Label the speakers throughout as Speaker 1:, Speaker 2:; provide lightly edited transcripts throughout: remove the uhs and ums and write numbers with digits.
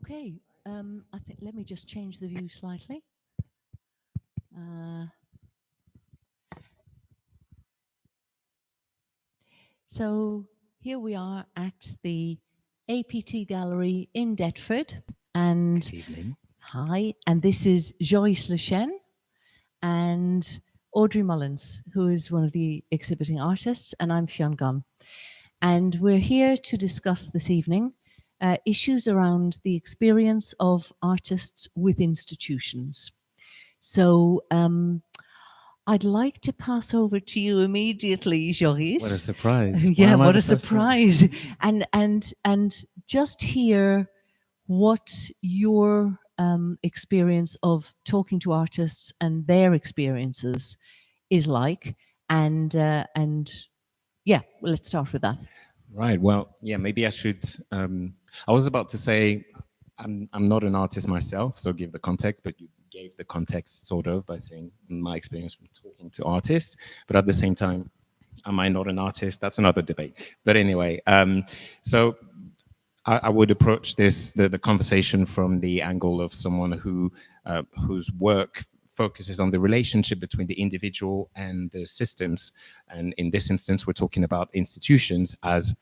Speaker 1: Okay, I think let me just change the view slightly. So here we are at the A.P.T gallery in Deptford, and
Speaker 2: Good evening.
Speaker 1: hi, and this is Joris Lechene and Audrey Mullins, who is one of the exhibiting artists, and I'm Fion Gunn. And we're here to discuss this evening issues around the experience of artists with institutions. So I'd like to pass over to you immediately, Joris.
Speaker 2: What a surprise! Why
Speaker 1: Yeah,
Speaker 2: am I
Speaker 1: what
Speaker 2: the
Speaker 1: a
Speaker 2: first one?
Speaker 1: surprise. And just hear what your experience of talking to artists and their experiences is like. And yeah, well, let's start with that.
Speaker 2: Right. Well, yeah. Maybe I should. I was about to say I'm not an artist myself, so give the context. But you gave the context sort of by saying my experience from talking to artists. But at the same time, am I not an artist? That's another debate. But anyway, so I would approach the conversation from the angle of someone whose work focuses on the relationship between the individual and the systems. And in this instance, we're talking about institutions as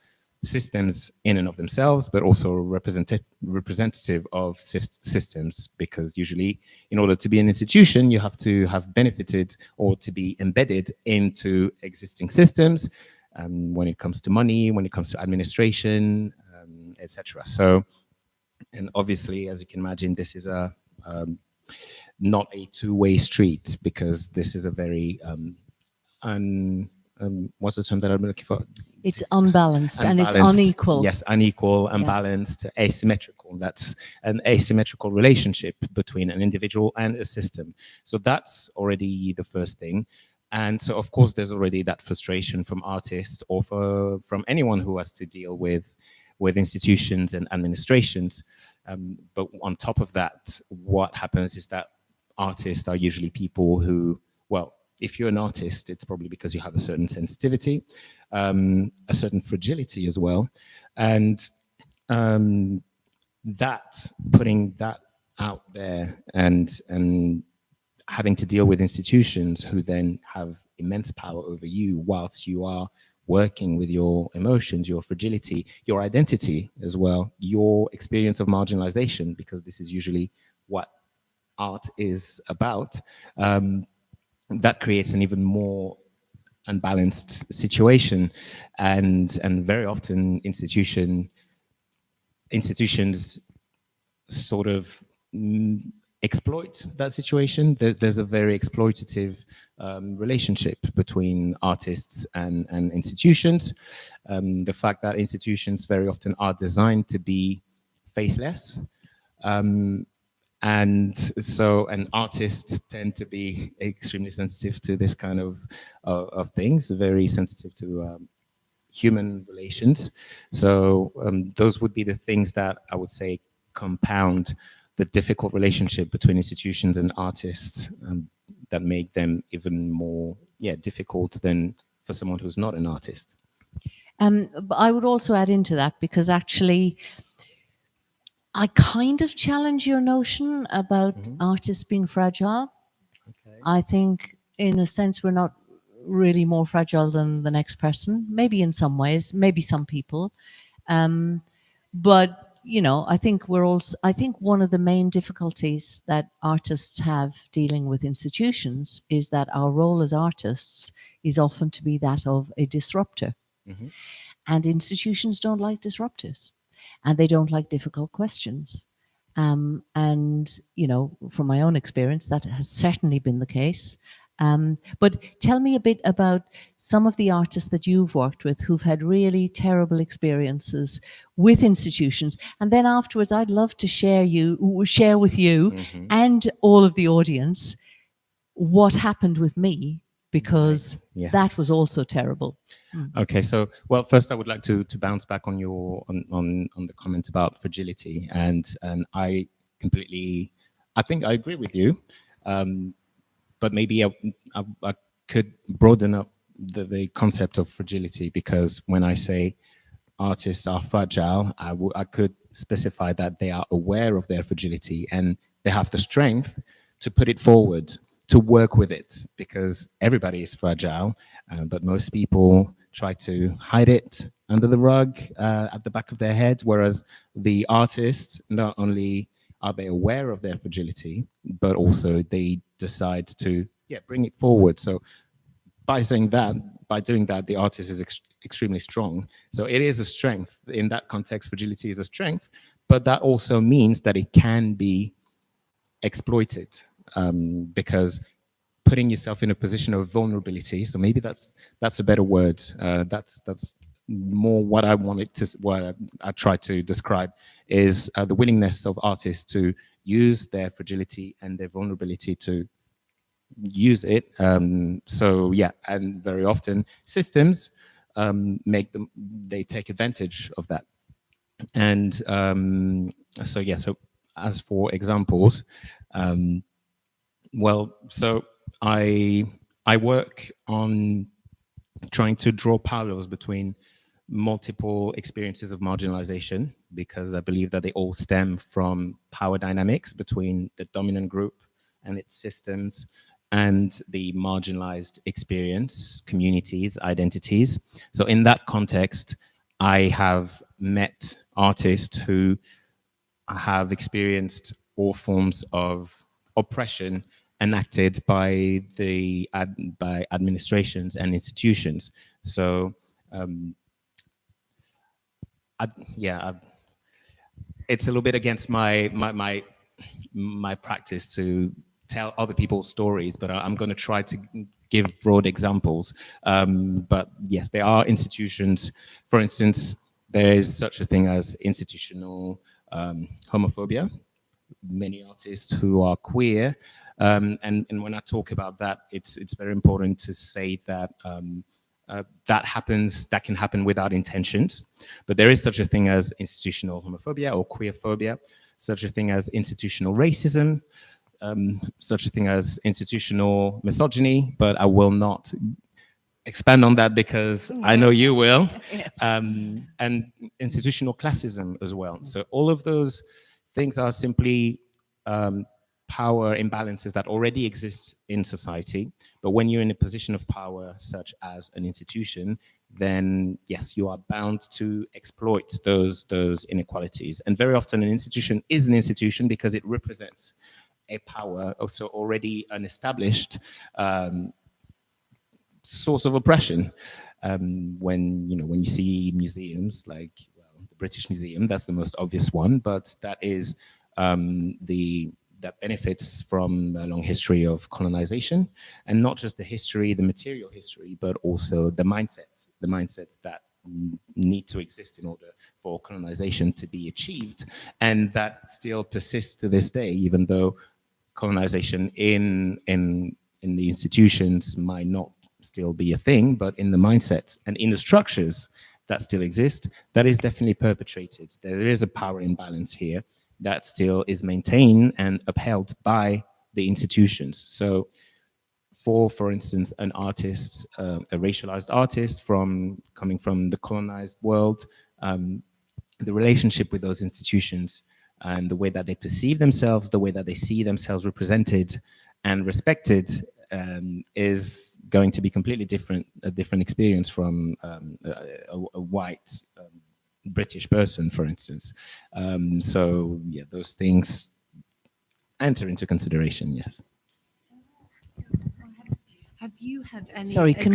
Speaker 2: systems in and of themselves, but also representative of systems, because usually in order to be an institution, you have to have benefited or to be embedded into existing systems, when it comes to money, when it comes to administration, etc. So, and obviously, as you can imagine, this is a not a two-way street, because this is a very what's the term that I'm looking for?
Speaker 1: It's unbalanced and it's
Speaker 2: Unbalanced.
Speaker 1: unequal.
Speaker 2: Yes, unequal, unbalanced, asymmetrical. That's an asymmetrical relationship between an individual and a system. So that's already the first thing. And so, of course, there's already that frustration from artists or from anyone who has to deal with institutions and administrations. But on top of that, what happens is that artists are usually people who, well, if you're an artist, it's probably because you have a certain sensitivity, a certain fragility as well. And that, putting that out there and having to deal with institutions who then have immense power over you whilst you are working with your emotions, your fragility, your identity as well, your experience of marginalization, because this is usually what art is about. That creates an even more unbalanced situation, and very often institutions sort of exploit that situation. There's a very exploitative relationship between artists and institutions. The fact that institutions very often are designed to be faceless, and so artists tend to be extremely sensitive to this kind of things, very sensitive to human relations. So those would be the things that I would say compound the difficult relationship between institutions and artists, that make them even more difficult than for someone who's not an artist.
Speaker 1: But I would also add into that, because actually I kind of challenge your notion about artists being fragile.
Speaker 2: Okay.
Speaker 1: I think in a sense we're not really more fragile than the next person, maybe in some ways, maybe some people. But you know, I think one of the main difficulties that artists have dealing with institutions is that our role as artists is often to be that of a disruptor. And institutions don't like disruptors, and they don't like difficult questions. And, you know, from my own experience, that has certainly been the case. But tell me a bit about some of the artists that you've worked with who've had really terrible experiences with institutions. And then afterwards, I'd love to share with you and all of the audience what happened with me, because
Speaker 2: Yes.
Speaker 1: that was also terrible.
Speaker 2: Okay, so well, first I would like to bounce back on your on the comment about fragility, and I think I agree with you, but maybe I could broaden up the concept of fragility, because when I say artists are fragile, I could specify that they are aware of their fragility and they have the strength to put it forward, to work with it, because everybody is fragile, but most people try to hide it under the rug at the back of their head, whereas the artists, not only are they aware of their fragility, but also they decide to bring it forward. So by saying that, by doing that, the artist is extremely strong. So it is a strength. In that context, fragility is a strength, but that also means that it can be exploited, because putting yourself in a position of vulnerability. So maybe that's a better word. That's more what I wanted to, what I tried to describe is the willingness of artists to use their fragility and their vulnerability to use it. So yeah, and very often systems make them, they take advantage of that. And so yeah, so as for examples, well, so I work on trying to draw parallels between multiple experiences of marginalization, because I believe that they all stem from power dynamics between the dominant group and its systems and the marginalized experience, communities, identities. So in that context, I have met artists who have experienced all forms of oppression enacted by by administrations and institutions. So I, yeah, it's a little bit against my practice to tell other people's stories, but I'm going to try to give broad examples. But yes, there are institutions. For instance, there is such a thing as institutional homophobia. Many artists who are queer, and when I talk about that, it's very important to say that that can happen without intentions, but there is such a thing as institutional homophobia or queer phobia, such a thing as institutional racism, such a thing as institutional misogyny, but I will not expand on that because I know you will,
Speaker 1: Yes.
Speaker 2: and institutional classism as well. So all of those things are simply power imbalances that already exist in society. But when you're in a position of power, such as an institution, then yes, you are bound to exploit those inequalities. And very often, an institution is an institution because it represents a power, also already an established source of oppression. When you see museums like, well, the British Museum, that's the most obvious one, but that is that benefits from a long history of colonization, and not just the history, the material history, but also the mindsets that need to exist in order for colonization to be achieved, and that still persists to this day, even though colonization in the institutions might not still be a thing, but in the mindsets and in the structures that still exist, that is definitely perpetrated. There is a power imbalance here that still is maintained and upheld by the institutions. So for instance, an artist, a racialized artist coming from the colonized world, the relationship with those institutions and the way that they perceive themselves, the way that they see themselves represented and respected, is going to be completely different, a different experience from a white British person, for instance. So yeah, those things enter into consideration, yes.
Speaker 3: Have you had any?
Speaker 1: Sorry, can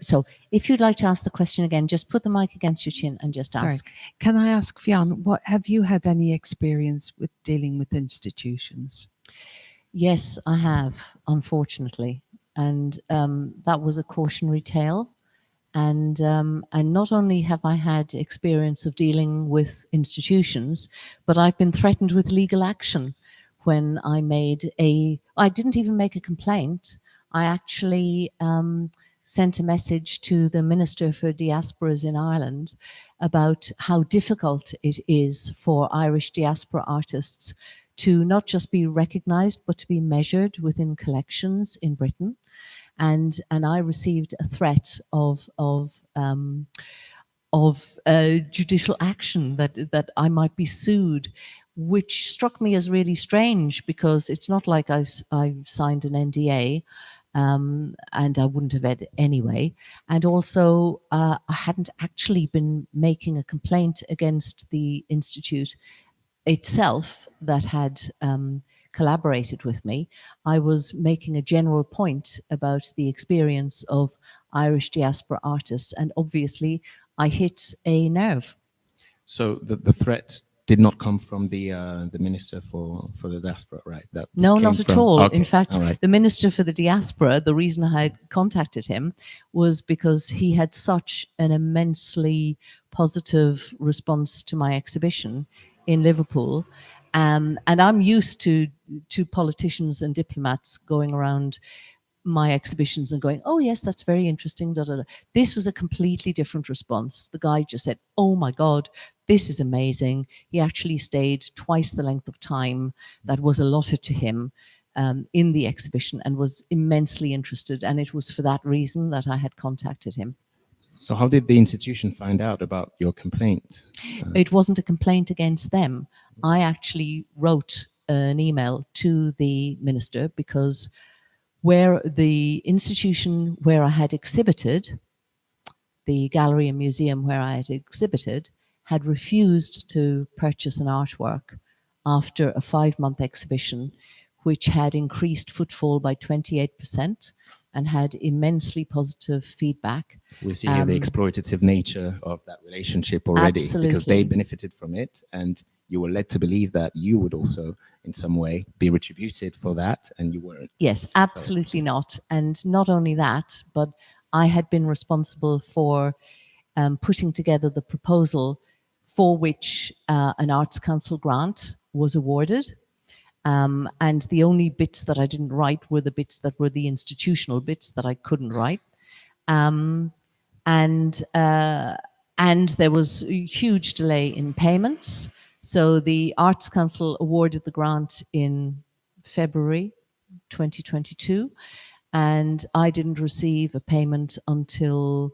Speaker 1: so if you'd like to ask the question again, just put the mic against your chin and just ask.
Speaker 3: Can I ask Fion, what have you had any experience with dealing with institutions?
Speaker 1: Yes, I have, unfortunately, and that was a cautionary tale. And not only have I had experience of dealing with institutions, but I've been threatened with legal action when I didn't even make a complaint. I actually sent a message to the Minister for Diasporas in Ireland about how difficult it is for Irish diaspora artists to not just be recognised, but to be measured within collections in Britain. And I received a threat of judicial action, that I might be sued, which struck me as really strange, because it's not like I signed an NDA, and I wouldn't have had anyway. And also, I hadn't actually been making a complaint against the institute itself that had collaborated with me. I was making a general point about the experience of Irish diaspora artists, and obviously I hit a nerve.
Speaker 2: So the threat did not come from the minister for the diaspora, right? That
Speaker 1: No,
Speaker 2: came
Speaker 1: not at
Speaker 2: from,
Speaker 1: all.
Speaker 2: okay,
Speaker 1: In fact,
Speaker 2: all right.
Speaker 1: the Minister for the Diaspora, the reason I had contacted him was because he had such an immensely positive response to my exhibition in Liverpool. And I'm used to politicians and diplomats going around my exhibitions and going, oh yes, that's very interesting. Da, da, da. This was a completely different response. The guy just said, oh my God, this is amazing. He actually stayed twice the length of time that was allotted to him in the exhibition, and was immensely interested. And it was for that reason that I had contacted him.
Speaker 2: So how did the institution find out about your complaint?
Speaker 1: It wasn't a complaint against them. I actually wrote an email to the minister, because where the institution where I had exhibited, the gallery and museum where I had exhibited, had refused to purchase an artwork after a 5-month exhibition, which had increased footfall by 28% and had immensely positive feedback.
Speaker 2: We see here the exploitative nature of that relationship already, because they
Speaker 1: Absolutely.
Speaker 2: benefited from it, and you were led to believe that you would also, in some way, be retributed for that, and you weren't.
Speaker 1: Yes, absolutely not. And not only that, but I had been responsible for putting together the proposal for which an Arts Council grant was awarded. And the only bits that I didn't write were the bits that were the institutional bits that I couldn't write. And there was a huge delay in payments. So the Arts Council awarded the grant in February 2022, and I didn't receive a payment until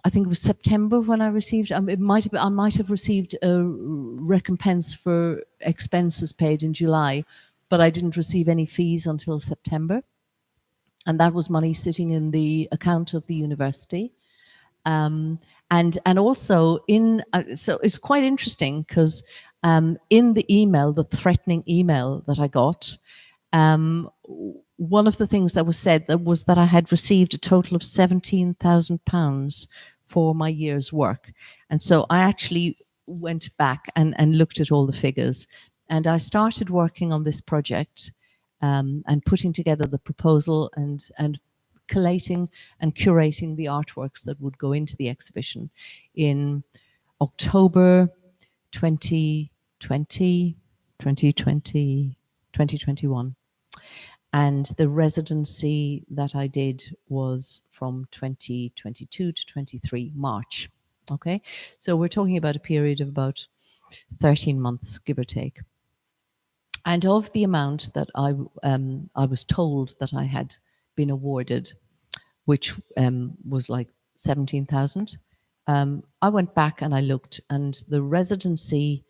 Speaker 1: I think it was September when I received. I might have received a recompense for expenses paid in July, but I didn't receive any fees until September, and that was money sitting in the account of the university. And also so it's quite interesting, because in the email, the threatening email that I got, one of the things that was said was that I had received a total of £17,000 for my year's work. And so I actually went back and looked at all the figures, and I started working on this project and putting together the proposal and collating and curating the artworks that would go into the exhibition in October 2020, 2021. And the residency that I did was from 2022 to 23 March. Okay, so we're talking about a period of about 13 months, give or take. And of the amount that I was told that I had been awarded, which was like 17,000, I went back and I looked, and the residency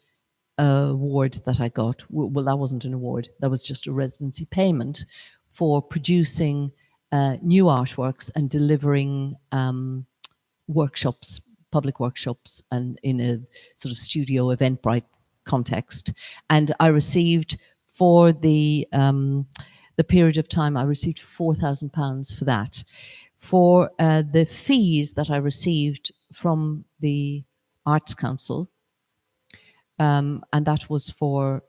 Speaker 1: award that I got, well, that wasn't an award, that was just a residency payment for producing new artworks and delivering workshops, public workshops, and in a sort of studio Eventbrite context. And I received, for the period of time, I received £4,000 for that. For the fees that I received from the Arts Council, and that was for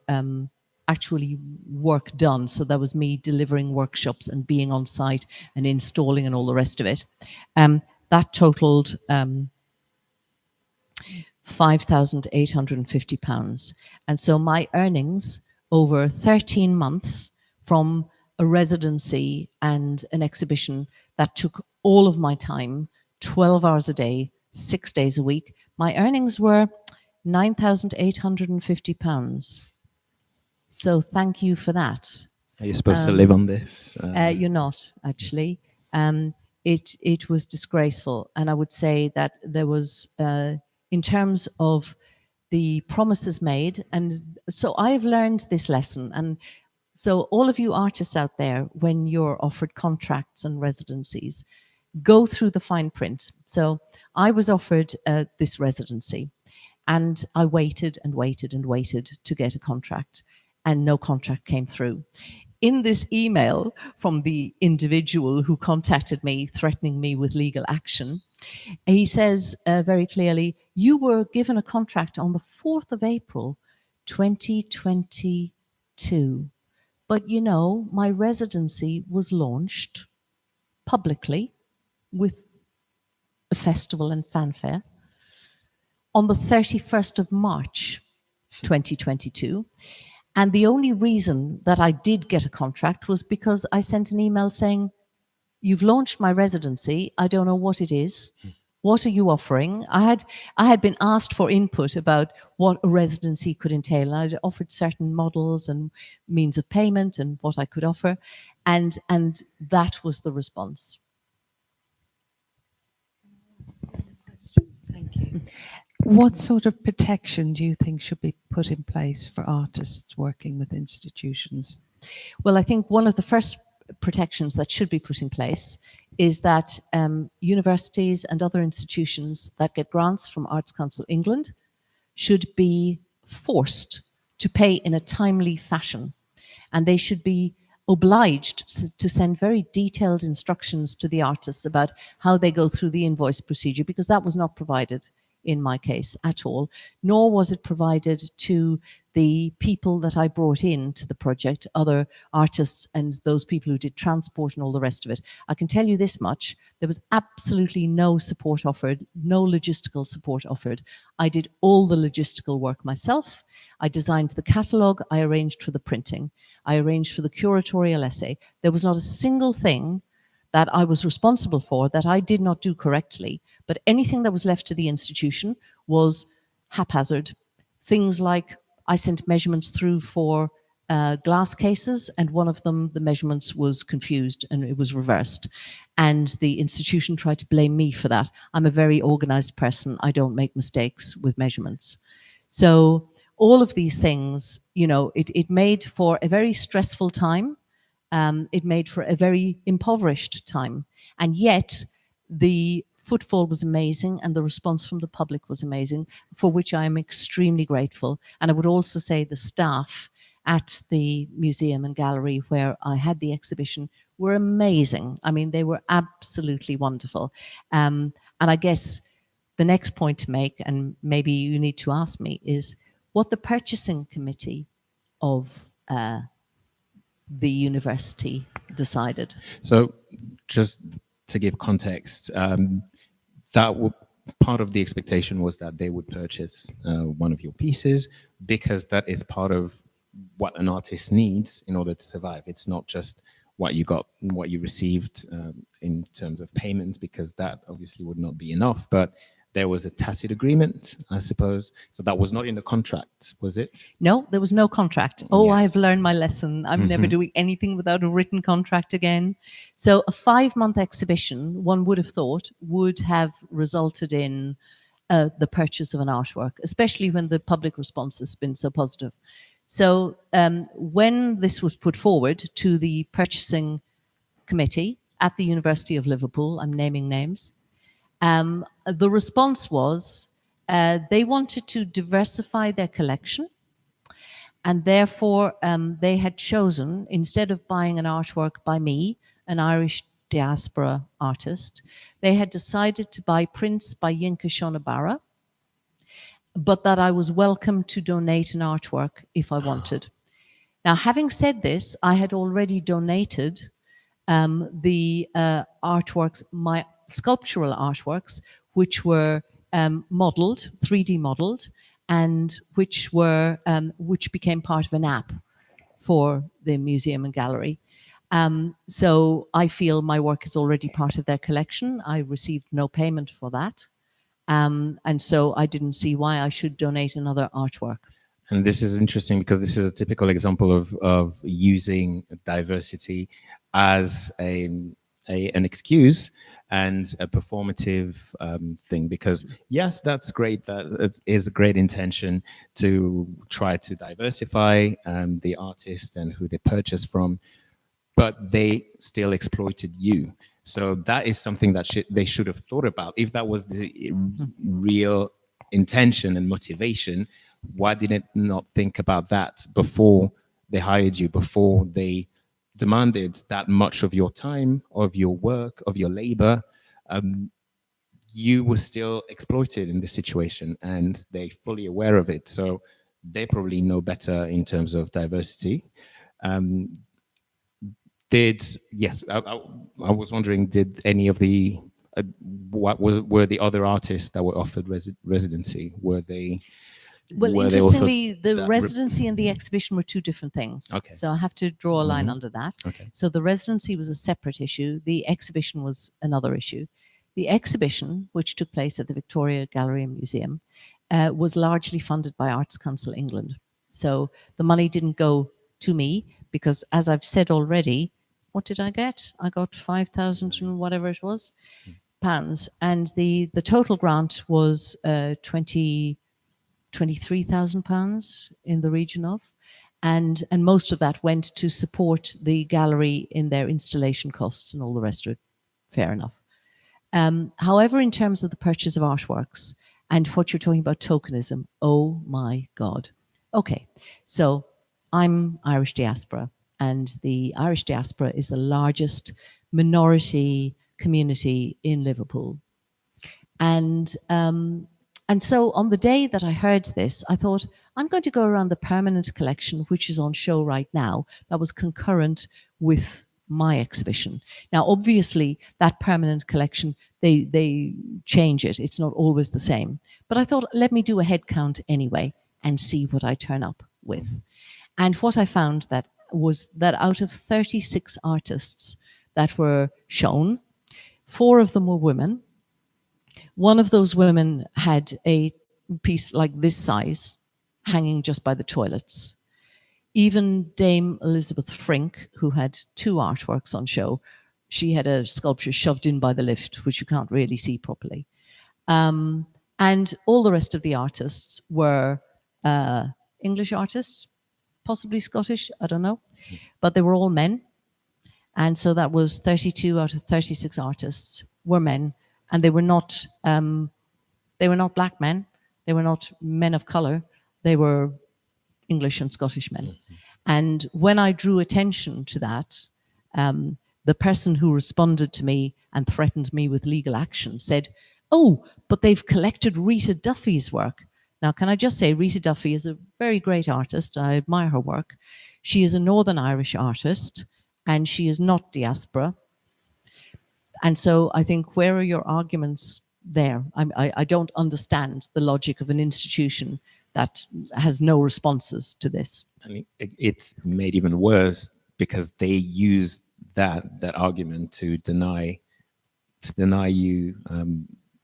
Speaker 1: actually work done. So that was me delivering workshops and being on site and installing and all the rest of it. That totaled £5,850. And so my earnings over 13 months from a residency and an exhibition that took all of my time, 12 hours a day, 6 days a week, my earnings were £9,850. So thank you for that.
Speaker 2: Are you supposed to live on this?
Speaker 1: You're not, actually. it was disgraceful. And I would say that there was, in terms of the promises made, and so I've learned this lesson. And so all of you artists out there, when you're offered contracts and residencies, go through the fine print. So I was offered this residency, and I waited and waited and waited to get a contract, and no contract came through. In this email from the individual who contacted me, threatening me with legal action, he says very clearly, you were given a contract on the 4th of April, 2022. But you know, my residency was launched publicly with a festival and fanfare on the 31st of March, 2022. And the only reason that I did get a contract was because I sent an email saying, you've launched my residency. I don't know what it is. What are you offering? I had been asked for input about what a residency could entail. I'd offered certain models and means of payment and what I could offer. And that was the response.
Speaker 3: Thank you. What sort of protection do you think should be put in place for artists working with institutions?
Speaker 1: Well, I think one of the first protections that should be put in place is that universities and other institutions that get grants from Arts Council England should be forced to pay in a timely fashion, and they should be obliged to send very detailed instructions to the artists about how they go through the invoice procedure, because that was not provided in my case at all, nor was it provided to the people that I brought in to the project, other artists and those people who did transport and all the rest of it. I can tell you this much, there was absolutely no support offered, no logistical support offered. I did all the logistical work myself. I designed the catalogue, I arranged for the printing, I arranged for the curatorial essay. There was not a single thing that I was responsible for that I did not do correctly, but anything that was left to the institution was haphazard. Things like I sent measurements through for glass cases, and one of them, the measurements was confused and it was reversed. And the institution tried to blame me for that. I'm a very organized person. I don't make mistakes with measurements. So all of these things, you know, it made for a very stressful time. It made for a very impoverished time. And yet the footfall was amazing and the response from the public was amazing, for which I am extremely grateful. And I would also say the staff at the museum and gallery where I had the exhibition were amazing. I mean, they were absolutely wonderful. And I guess the next point to make, and maybe you need to ask me, is what the purchasing committee of the university decided.
Speaker 2: So just to give context, part of the expectation was that they would purchase one of your pieces, because that is part of what an artist needs in order to survive. It's not just what you got, what you received in terms of payments, because that obviously would not be enough. But there was a tacit agreement, I suppose. So that was not in the contract, was it?
Speaker 1: No, there was no contract. Oh,
Speaker 2: Yes.
Speaker 1: I've learned my lesson. I'm never doing anything without a written contract again. So a 5-month exhibition, one would have thought, would have resulted in the purchase of an artwork, especially when the public response has been so positive. So when this was put forward to the purchasing committee at the University of Liverpool, I'm naming names, the response was they wanted to diversify their collection, and therefore they had chosen, instead of buying an artwork by me, an Irish diaspora artist, they had decided to buy prints by Yinka Shonabara, but that I was welcome to donate an artwork if I wanted. Now, having said this, I had already donated the artworks, my sculptural artworks, which were modeled, 3D modeled, and which became part of an app for the museum and gallery. So I feel my work is already part of their collection. I received no payment for that. And so I didn't see why I should donate another artwork.
Speaker 2: And this is interesting because this is a typical example of using diversity as an excuse and a performative thing, because yes, that's great, that it is a great intention to try to diversify the artist and who they purchase from, but they still exploited you. So that is something that they should have thought about. If that was the real intention and motivation, why did it not think about that before they hired you, before they demanded that much of your time, of your work, of your labor? You were still exploited in this situation, and they're fully aware of it. So they probably know better in terms of diversity. I was wondering, did any of the what were the other artists that were offered residency? Were they?
Speaker 1: Well,
Speaker 2: Were they also
Speaker 1: interestingly, the
Speaker 2: that
Speaker 1: residency and the exhibition were two different things.
Speaker 2: Okay.
Speaker 1: So I have to draw a line under that.
Speaker 2: Okay.
Speaker 1: So the residency was a separate issue. The exhibition was another issue. The exhibition, which took place at the Victoria Gallery and Museum, was largely funded by Arts Council England. So the money didn't go to me because, as I've said already, what did I get? I got 5,000 and whatever it was pounds, and the total grant was 23,000 pounds in the region of, and most of that went to support the gallery in their installation costs and all the rest of it. Fair enough. However, in terms of the purchase of artworks and what you're talking about tokenism, oh my God. Okay, so I'm Irish diaspora, and the Irish diaspora is the largest minority community in Liverpool. And so on the day that I heard this, I thought, I'm going to go around the permanent collection, which is on show right now, that was concurrent with my exhibition. Now, obviously, that permanent collection, they change it. It's not always the same. But I thought, let me do a head count anyway and see what I turn up with. And what I found that was that out of 36 artists that were shown, 4 of them were women. One of those women had a piece like this size hanging just by the toilets. Even Dame Elizabeth Frink, who had 2 artworks on show, she had a sculpture shoved in by the lift, which you can't really see properly. And all the rest of the artists were English artists, possibly Scottish, I don't know, but they were all men. And so that was 32 out of 36 artists were men, and they were not black men, they were not men of color, they were English and Scottish men. Mm-hmm. And when I drew attention to that, the person who responded to me and threatened me with legal action said, "Oh, but they've collected Rita Duffy's work." Now, can I just say, Rita Duffy is a very great artist. I admire her work. She is a Northern Irish artist, and she is not diaspora. And so I think, where are your arguments there? I don't understand the logic of an institution that has no responses to this.
Speaker 2: I mean, it's made even worse because they use that argument to deny you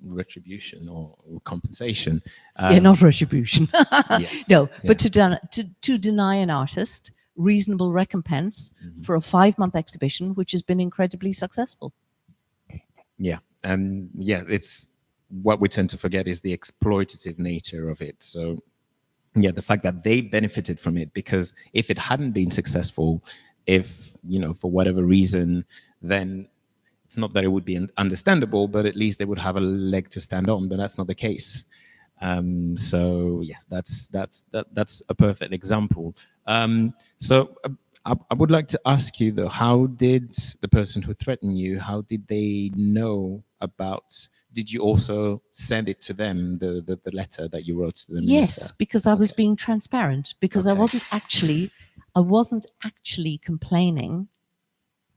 Speaker 2: retribution or compensation.
Speaker 1: Not retribution.
Speaker 2: Yes,
Speaker 1: no, yeah. But to deny an artist reasonable recompense for a 5-month exhibition, which has been incredibly successful.
Speaker 2: Yeah, and it's what we tend to forget is the exploitative nature of it. So, yeah, the fact that they benefited from it, because if it hadn't been successful, if, for whatever reason, then it's not that it would be understandable, but at least they would have a leg to stand on. But that's not the case. So yes, that's a perfect example. So I would like to ask you though, how did the person who threatened you, how did they know about? Did you also send it to them, the letter that you wrote to the minister?
Speaker 1: Yes, because I was being transparent, because I wasn't actually complaining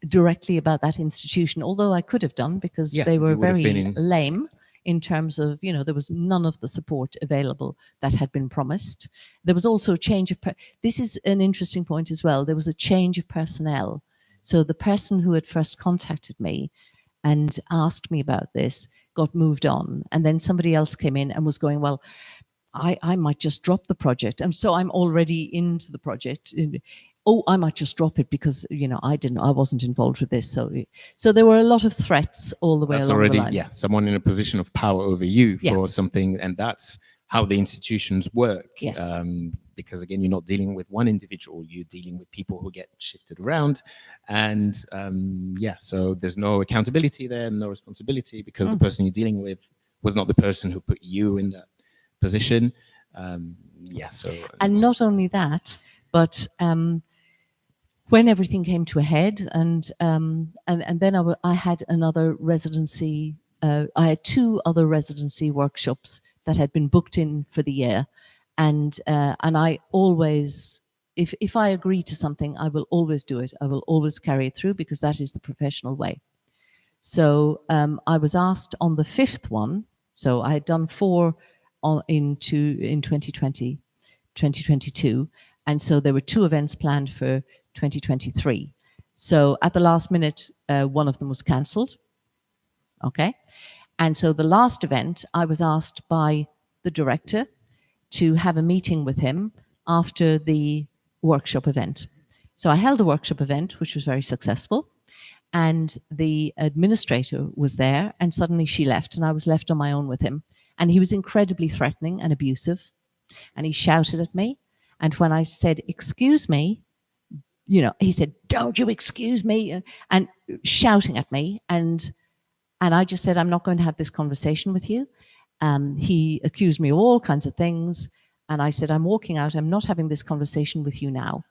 Speaker 1: directly about that institution, although I could have done, because they were very lame in terms of, there was none of the support available that had been promised. There was also a change of, this is an interesting point as well, there was a change of personnel. So the person who had first contacted me and asked me about this got moved on, and then somebody else came in and was going, well, I might just drop the project, and so I'm already into the project. oh, I might just drop it because, you know, I wasn't involved with this. So there were a lot of threats all the way
Speaker 2: That's
Speaker 1: along
Speaker 2: already,
Speaker 1: the line.
Speaker 2: yeah, someone in a position of power over you
Speaker 1: Yeah.
Speaker 2: for something, and that's how the institutions work.
Speaker 1: Yes.
Speaker 2: Because again, you're not dealing with one individual, you're dealing with people who get shifted around. And yeah, so there's no accountability there, no responsibility, because the person you're dealing with was not the person who put you in that position. Yeah, so.
Speaker 1: And not only that, but when everything came to a head, and then I had another residency. I had 2 other residency workshops that had been booked in for the year, and I always, if I agree to something, I will always do it. I will always carry it through because that is the professional way. So I was asked on the 5th one. So I had done 4 in 2020, 2022. And so there were 2 events planned for 2023. So at the last minute, one of them was cancelled. Okay. And so the last event, I was asked by the director to have a meeting with him after the workshop event. So I held a workshop event, which was very successful. And the administrator was there, and suddenly she left, and I was left on my own with him. And he was incredibly threatening and abusive. And he shouted at me. And when I said, "Excuse me," you know, he said, "Don't you excuse me," and shouting at me. And I just said, "I'm not going to have this conversation with you." He accused me of all kinds of things. And I said, "I'm walking out. I'm not having this conversation with you now."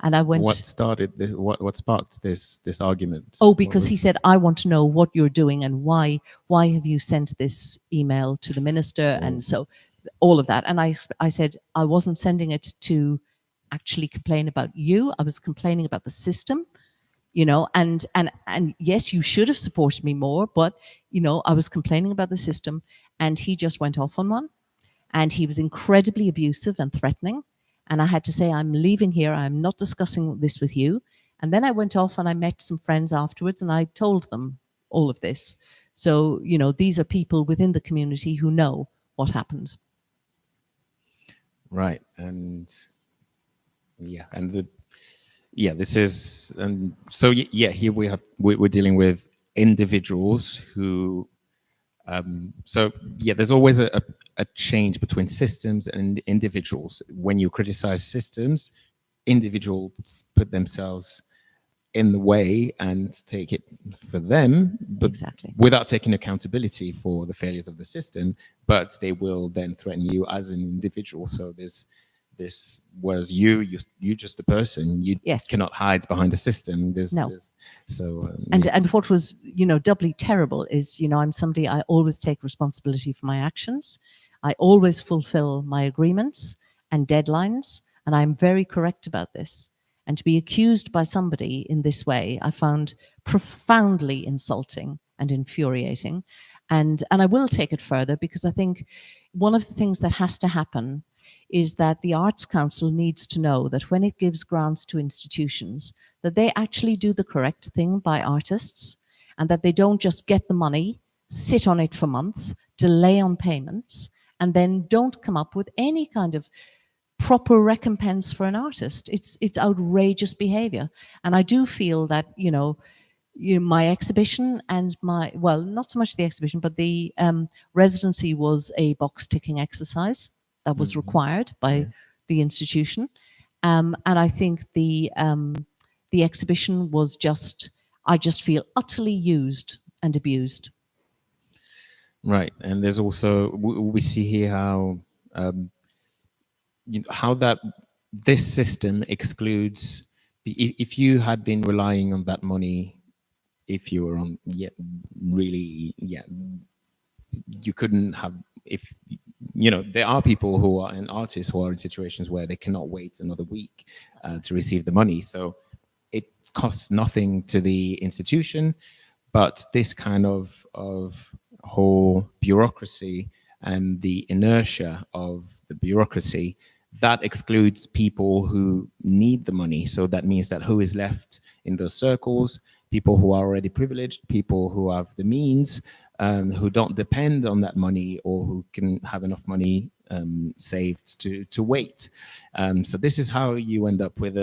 Speaker 1: And I went,
Speaker 2: What started this, what sparked this argument?
Speaker 1: "Oh, because he said, I want to know what you're doing and why have you sent this email to the minister?" And so all of that. And I said, I wasn't sending it to actually complain about you. I was complaining about the system, you know, and yes, you should have supported me more, but, you know, I was complaining about the system. And he just went off on one, and he was incredibly abusive and threatening. And I had to say, "I'm leaving here. I'm not discussing this with you." And then I went off and I met some friends afterwards, and I told them all of this. So, you know, these are people within the community who know what happened.
Speaker 2: Right. And yeah, and this is, and so yeah, here we're dealing with individuals who, so yeah, there's always a change between systems and individuals. When you criticize systems, individuals put themselves in the way and take it for them, but
Speaker 1: Exactly.
Speaker 2: without taking accountability for the failures of the system, but they will then threaten you as an individual. So there's this, whereas you're just a person, you
Speaker 1: Yes.
Speaker 2: cannot hide behind a system.
Speaker 1: No.
Speaker 2: So
Speaker 1: and what was, you know, doubly terrible is, you know, I'm somebody, I always take responsibility for my actions. I always fulfill my agreements and deadlines, and I'm very correct about this. And to be accused by somebody in this way, I found profoundly insulting and infuriating. And I will take it further, because I think one of the things that has to happen is that the Arts Council needs to know that when it gives grants to institutions, that they actually do the correct thing by artists, and that they don't just get the money, sit on it for months, delay on payments, and then don't come up with any kind of proper recompense for an artist. It's outrageous behavior. And I do feel that, you know, my exhibition and my, well, not so much the exhibition, but the residency was a box ticking exercise that was required by the institution. And I think the exhibition was just, I just feel utterly used and abused.
Speaker 2: right. And there's also, we see here how how that this system excludes, if you had been relying on that money, if you were on, really, you couldn't have, if, you know, there are people who are, and artists who are in situations where they cannot wait another week to receive the money. So it costs nothing to the institution, but this kind of whole bureaucracy and the inertia of the bureaucracy, that excludes people who need the money. So that means that who is left in those circles? People who are already privileged, people who have the means, who don't depend on that money, or who can have enough money saved to wait. So this is how you end up with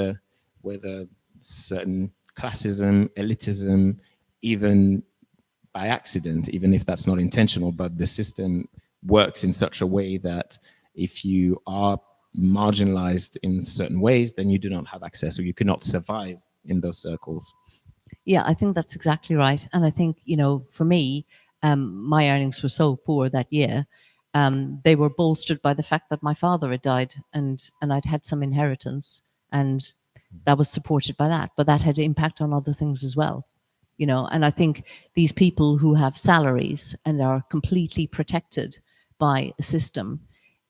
Speaker 2: with a certain classism, elitism, even by accident, even if that's not intentional, but the system works in such a way that if you are marginalized in certain ways, then you do not have access or you cannot survive in those circles.
Speaker 1: Yeah, I think that's exactly right. And I think, for me, my earnings were so poor that year. They were bolstered by the fact that my father had died, and I'd had some inheritance, and that was supported by that. But that had impact on other things as well. And I think these people who have salaries and are completely protected by a system,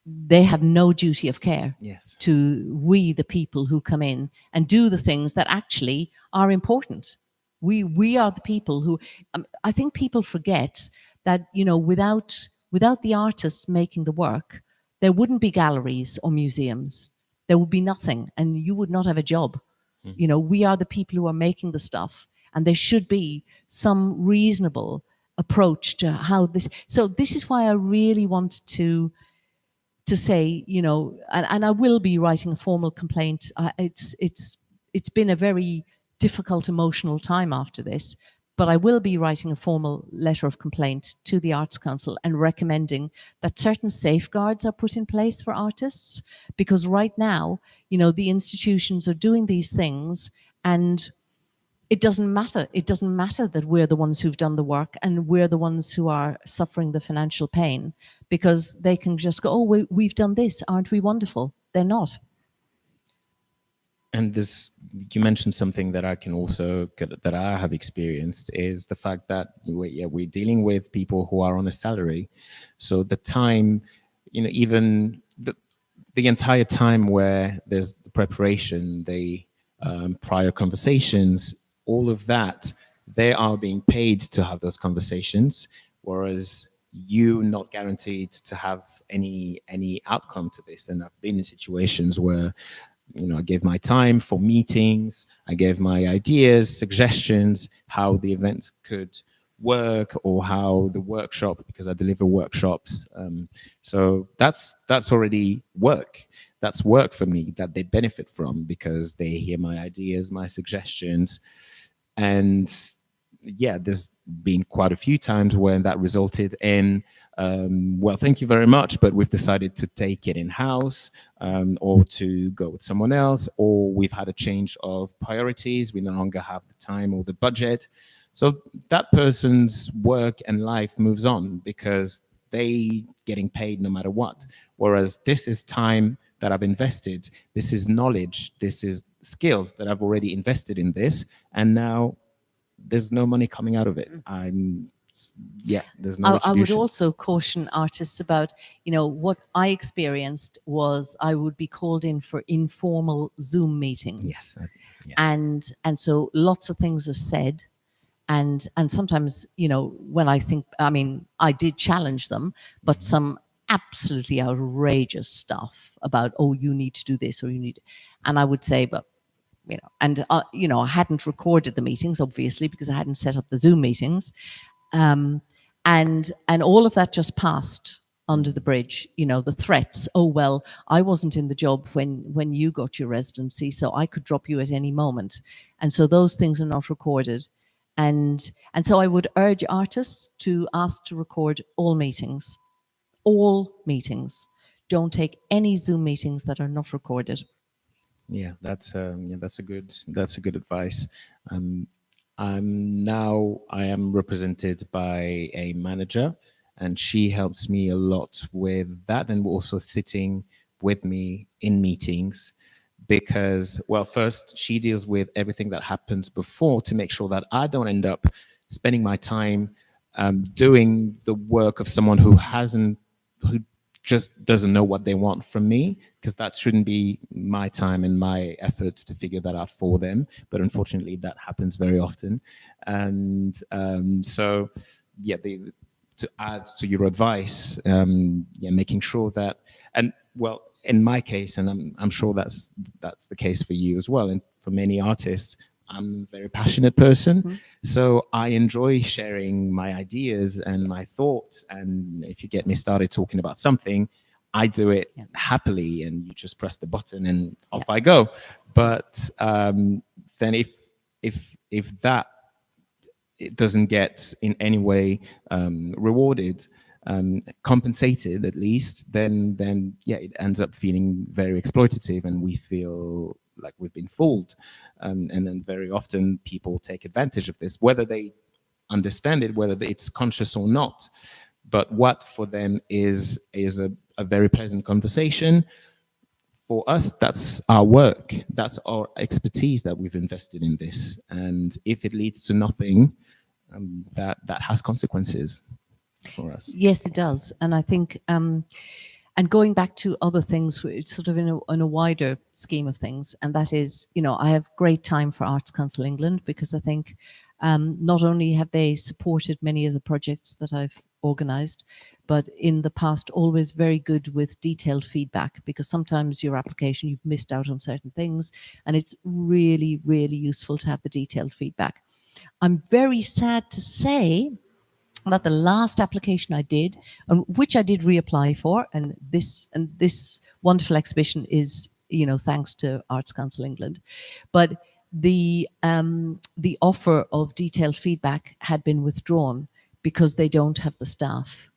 Speaker 1: they have no duty of care
Speaker 2: Yes.
Speaker 1: to we, the people who come in and do the things that actually are important. We are the people who, I think people forget that, without the artists making the work, there wouldn't be galleries or museums. There would be nothing, and you would not have a job. We are the people who are making the stuff, and there should be some reasonable approach to how this. So this is why I really want to say, and I will be writing a formal complaint. It's been a very difficult emotional time after this, but I will be writing a formal letter of complaint to the Arts Council and recommending that certain safeguards are put in place for artists, because right now, the institutions are doing these things, and it doesn't matter. It doesn't matter that we're the ones who've done the work and we're the ones who are suffering the financial pain, because they can just go, oh, we've done this. Aren't we wonderful? They're not.
Speaker 2: And this, you mentioned something that I can also, that I have experienced, is the fact that we're dealing with people who are on a salary. So the time, even the entire time where there's the preparation, the prior conversations, all of that, they are being paid to have those conversations, whereas you not guaranteed to have any outcome to this. And I've been in situations where I gave my time for meetings, I gave my ideas, suggestions, how the event could work or how the workshop, because I deliver workshops. So that's already work. That's work for me that they benefit from, because they hear my ideas, my suggestions. And yeah, there's been quite a few times when that resulted in, well, thank you very much, but we've decided to take it in-house, or to go with someone else, or we've had a change of priorities. We no longer have the time or the budget. So that person's work and life moves on because they getting paid no matter what. Whereas this is time that I've invested. This is knowledge. This is skills that I've already invested in this. And now there's no money coming out of it. There's no retribution.
Speaker 1: I would also caution artists about, what I experienced was I would be called in for informal Zoom meetings.
Speaker 2: Yes. Yeah.
Speaker 1: And so lots of things are said. And sometimes, when I did challenge them, but some absolutely outrageous stuff about, oh, you need to do this, or you need, and I would say, but I hadn't recorded the meetings, obviously, because I hadn't set up the Zoom meetings. And all of that just passed under the bridge. The threats, oh, well, I wasn't in the job when you got your residency, so I could drop you at any moment. And so those things are not recorded. And so I would urge artists to ask to record all meetings. All meetings. Don't take any Zoom meetings that are not recorded.
Speaker 2: Yeah, that's a good advice. I am represented by a manager, and she helps me a lot with that, and also sitting with me in meetings, because, well, first she deals with everything that happens before to make sure that I don't end up spending my time doing the work of someone who just doesn't know what they want from me, because that shouldn't be my time and my efforts to figure that out for them. But unfortunately, that happens very often. And so, yeah, to add to your advice, making sure that, and well, in my case, and I'm sure that's the case for you as well, and for many artists, I'm a very passionate person. Mm-hmm. So I enjoy sharing my ideas and my thoughts. And if you get me started talking about something, I do it
Speaker 1: Yeah.
Speaker 2: happily, and you just press the button and off
Speaker 1: Yeah.
Speaker 2: I go. But then if that it doesn't get in any way rewarded, compensated at least, then yeah, it ends up feeling very exploitative, and we feel like we've been fooled. And then very often people take advantage of this, whether they understand it, whether it's conscious or not. But what for them is a very pleasant conversation, for us, that's our work, that's our expertise that we've invested in this. And if it leads to nothing, that has consequences for us.
Speaker 1: Yes, it does. And I think, and going back to other things, it's sort of in a wider scheme of things, and that is, I have great time for Arts Council England, because I think not only have they supported many of the projects that I've organised, but in the past always very good with detailed feedback, because sometimes your application, you've missed out on certain things, and it's really, really useful to have the detailed feedback. I'm very sad to say that the last application I did, and which I did reapply for, and this wonderful exhibition is, thanks to Arts Council England, but the offer of detailed feedback had been withdrawn because they don't have the staff.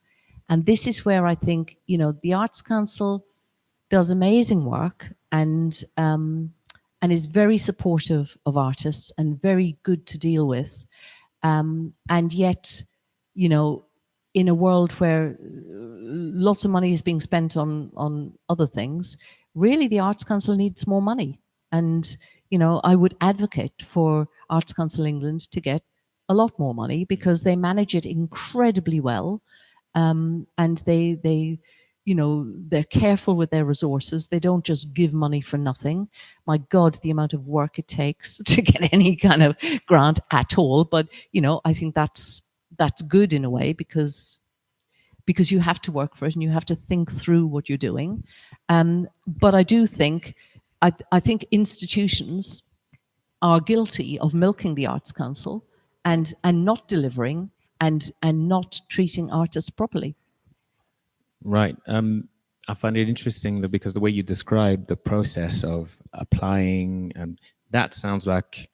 Speaker 1: And this is where I think, the Arts Council does amazing work, and is very supportive of artists and very good to deal with. And yet, in a world where lots of money is being spent on other things, really the Arts Council needs more money. And, I would advocate for Arts Council England to get a lot more money, because they manage it incredibly well. And they're careful with their resources. They don't just give money for nothing. My God, the amount of work it takes to get any kind of grant at all. But, I think that's good in a way, because you have to work for it and you have to think through what you're doing. But I do think, I think institutions are guilty of milking the Arts Council and not delivering and not treating artists properly.
Speaker 2: Right. I find it interesting that, because the way you describe the process of applying, that sounds like,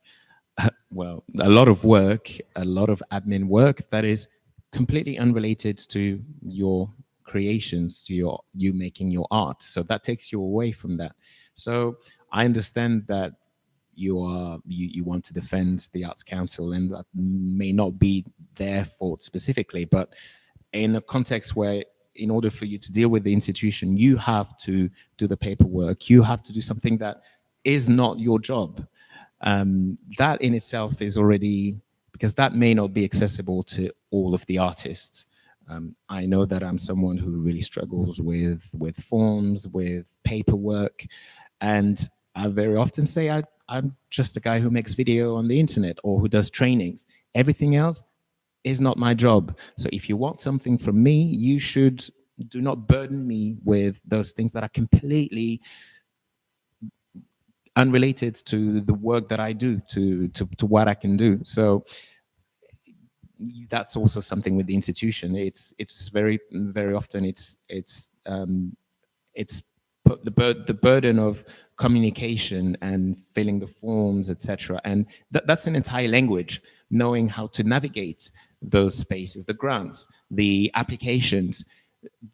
Speaker 2: well, a lot of work, a lot of admin work that is completely unrelated to your creations, to you making your art. So that takes you away from that. So I understand that you want to defend the Arts Council, and that may not be their fault specifically, but in a context where, in order for you to deal with the institution, you have to do the paperwork, you have to do something that is not your job. That in itself is already, because that may not be accessible to all of the artists. I know that I'm someone who really struggles with forms, with paperwork, and I very often say I'm just a guy who makes video on the internet or who does trainings. Everything else is not my job. So if you want something from me, you should do not burden me with those things that are completely unrelated to the work that I do, to what I can do. So that's also something with the institution. It's very often it's put the burden of communication and filling the forms, etc. And that's an entire language, knowing how to navigate those spaces, the grants, the applications.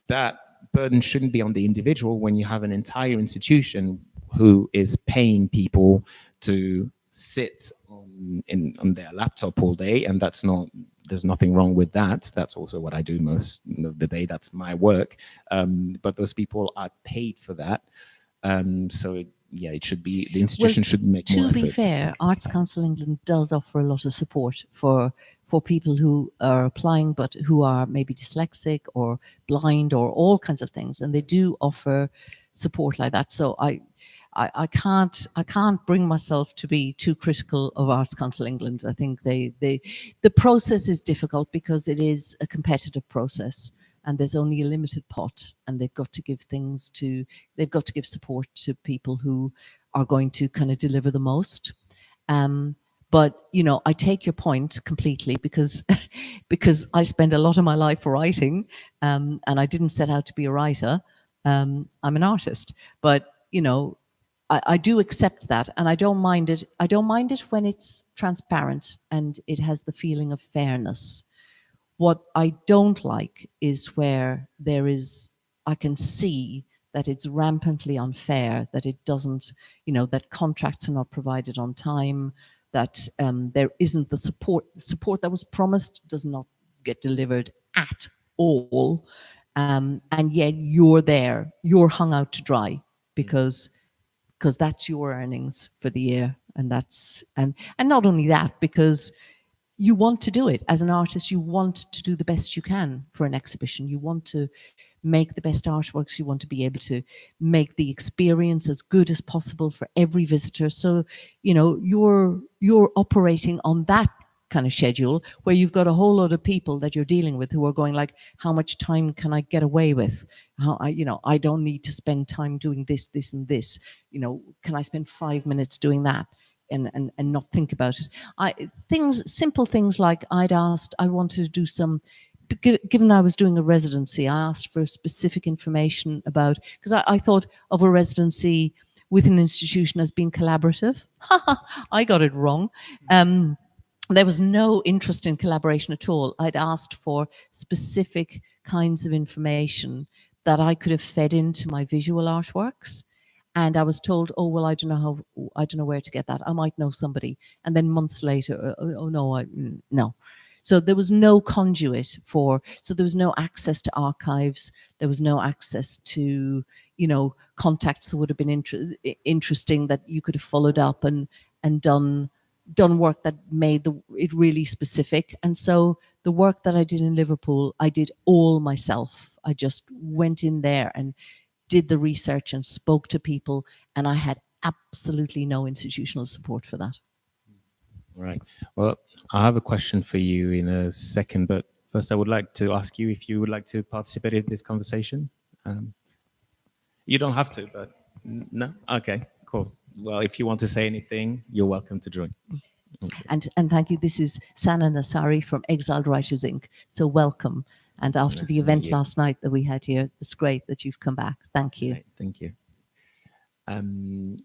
Speaker 2: That burden shouldn't be on the individual when you have an entire institution who is paying people to sit on their laptop all day, and that's not, there's nothing wrong with that. That's also what I do most of the day. That's my work. But those people are paid for that. So yeah, it should be, the institution should make more effort.
Speaker 1: To be fair, Arts Council England does offer a lot of support for people who are applying but who are maybe dyslexic or blind or all kinds of things, and they do offer support like that. So I can't bring myself to be too critical of Arts Council England. I think the process is difficult because it is a competitive process, and there's only a limited pot, and they've got to give support to people who are going to kind of deliver the most. But I take your point completely, because I spend a lot of my life writing, and I didn't set out to be a writer. I'm an artist. But, you know, I do accept that, and I don't mind it. I don't mind it when it's transparent and it has the feeling of fairness. What I don't like is where there is, I can see that it's rampantly unfair, that it doesn't, you know, that contracts are not provided on time, that there isn't the support that was promised does not get delivered at all. And yet you're there, you're hung out to dry because that's your earnings for the year. And that's, and not only that, because you want to do it as an artist, you want to do the best you can for an exhibition, you want to make the best artworks, you want to be able to make the experience as good as possible for every visitor. So, you know, you're operating on that kind of schedule where you've got a whole lot of people that you're dealing with who are going like, how much time can I get away with? How I don't need to spend time doing this and this. You know, can I spend 5 minutes doing that? And not think about it. Simple things like I wanted to do some, given I was doing a residency, I asked for specific information about, because I thought of a residency with an institution as being collaborative. I got it wrong. There was no interest in collaboration at all. I'd asked for specific kinds of information that I could have fed into my visual artworks. And I was told, oh, well, I don't know where to get that. I might know somebody. And then months later, oh no, no. So there was no conduit so there was no access to archives. There was no access to, you know, contacts that would have been interesting that you could have followed up and done work that made it really specific. And so the work that I did in Liverpool, I did all myself. I just went in there and did the research and spoke to people, and I had absolutely no institutional support for that.
Speaker 2: Right. Well, I have a question for you in a second, but first I would like to ask you if you would like to participate in this conversation. You don't have to, but no? Okay, cool. Well, if you want to say anything, you're welcome to join. Okay.
Speaker 1: And thank you. This is Sana Nasari from Exiled Writers Inc. So welcome. And after
Speaker 2: Nice
Speaker 1: the
Speaker 2: to meet
Speaker 1: event
Speaker 2: you.
Speaker 1: last night that we had here, it's great that you've come back. Thank you.
Speaker 2: Right, thank you.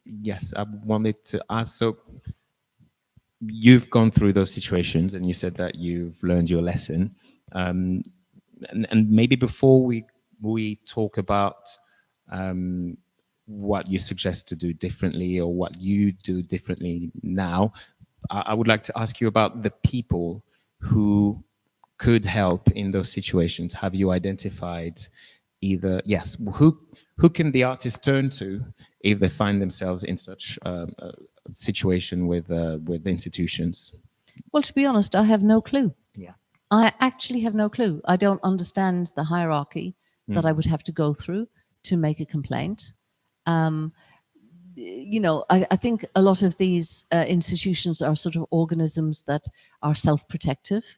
Speaker 2: Yes, I wanted to ask, so you've gone through those situations and you said that you've learned your lesson. And maybe before we talk about what you suggest to do differently or what you do differently now, I would like to ask you about the people who could help in those situations. Have you identified either, yes, who can the artist turn to if they find themselves in such a situation with institutions?
Speaker 1: Well, to be honest, I have no clue.
Speaker 2: Yeah.
Speaker 1: I actually have no clue. I don't understand the hierarchy that I would have to go through to make a complaint. You know, I think a lot of these institutions are sort of organisms that are self-protective.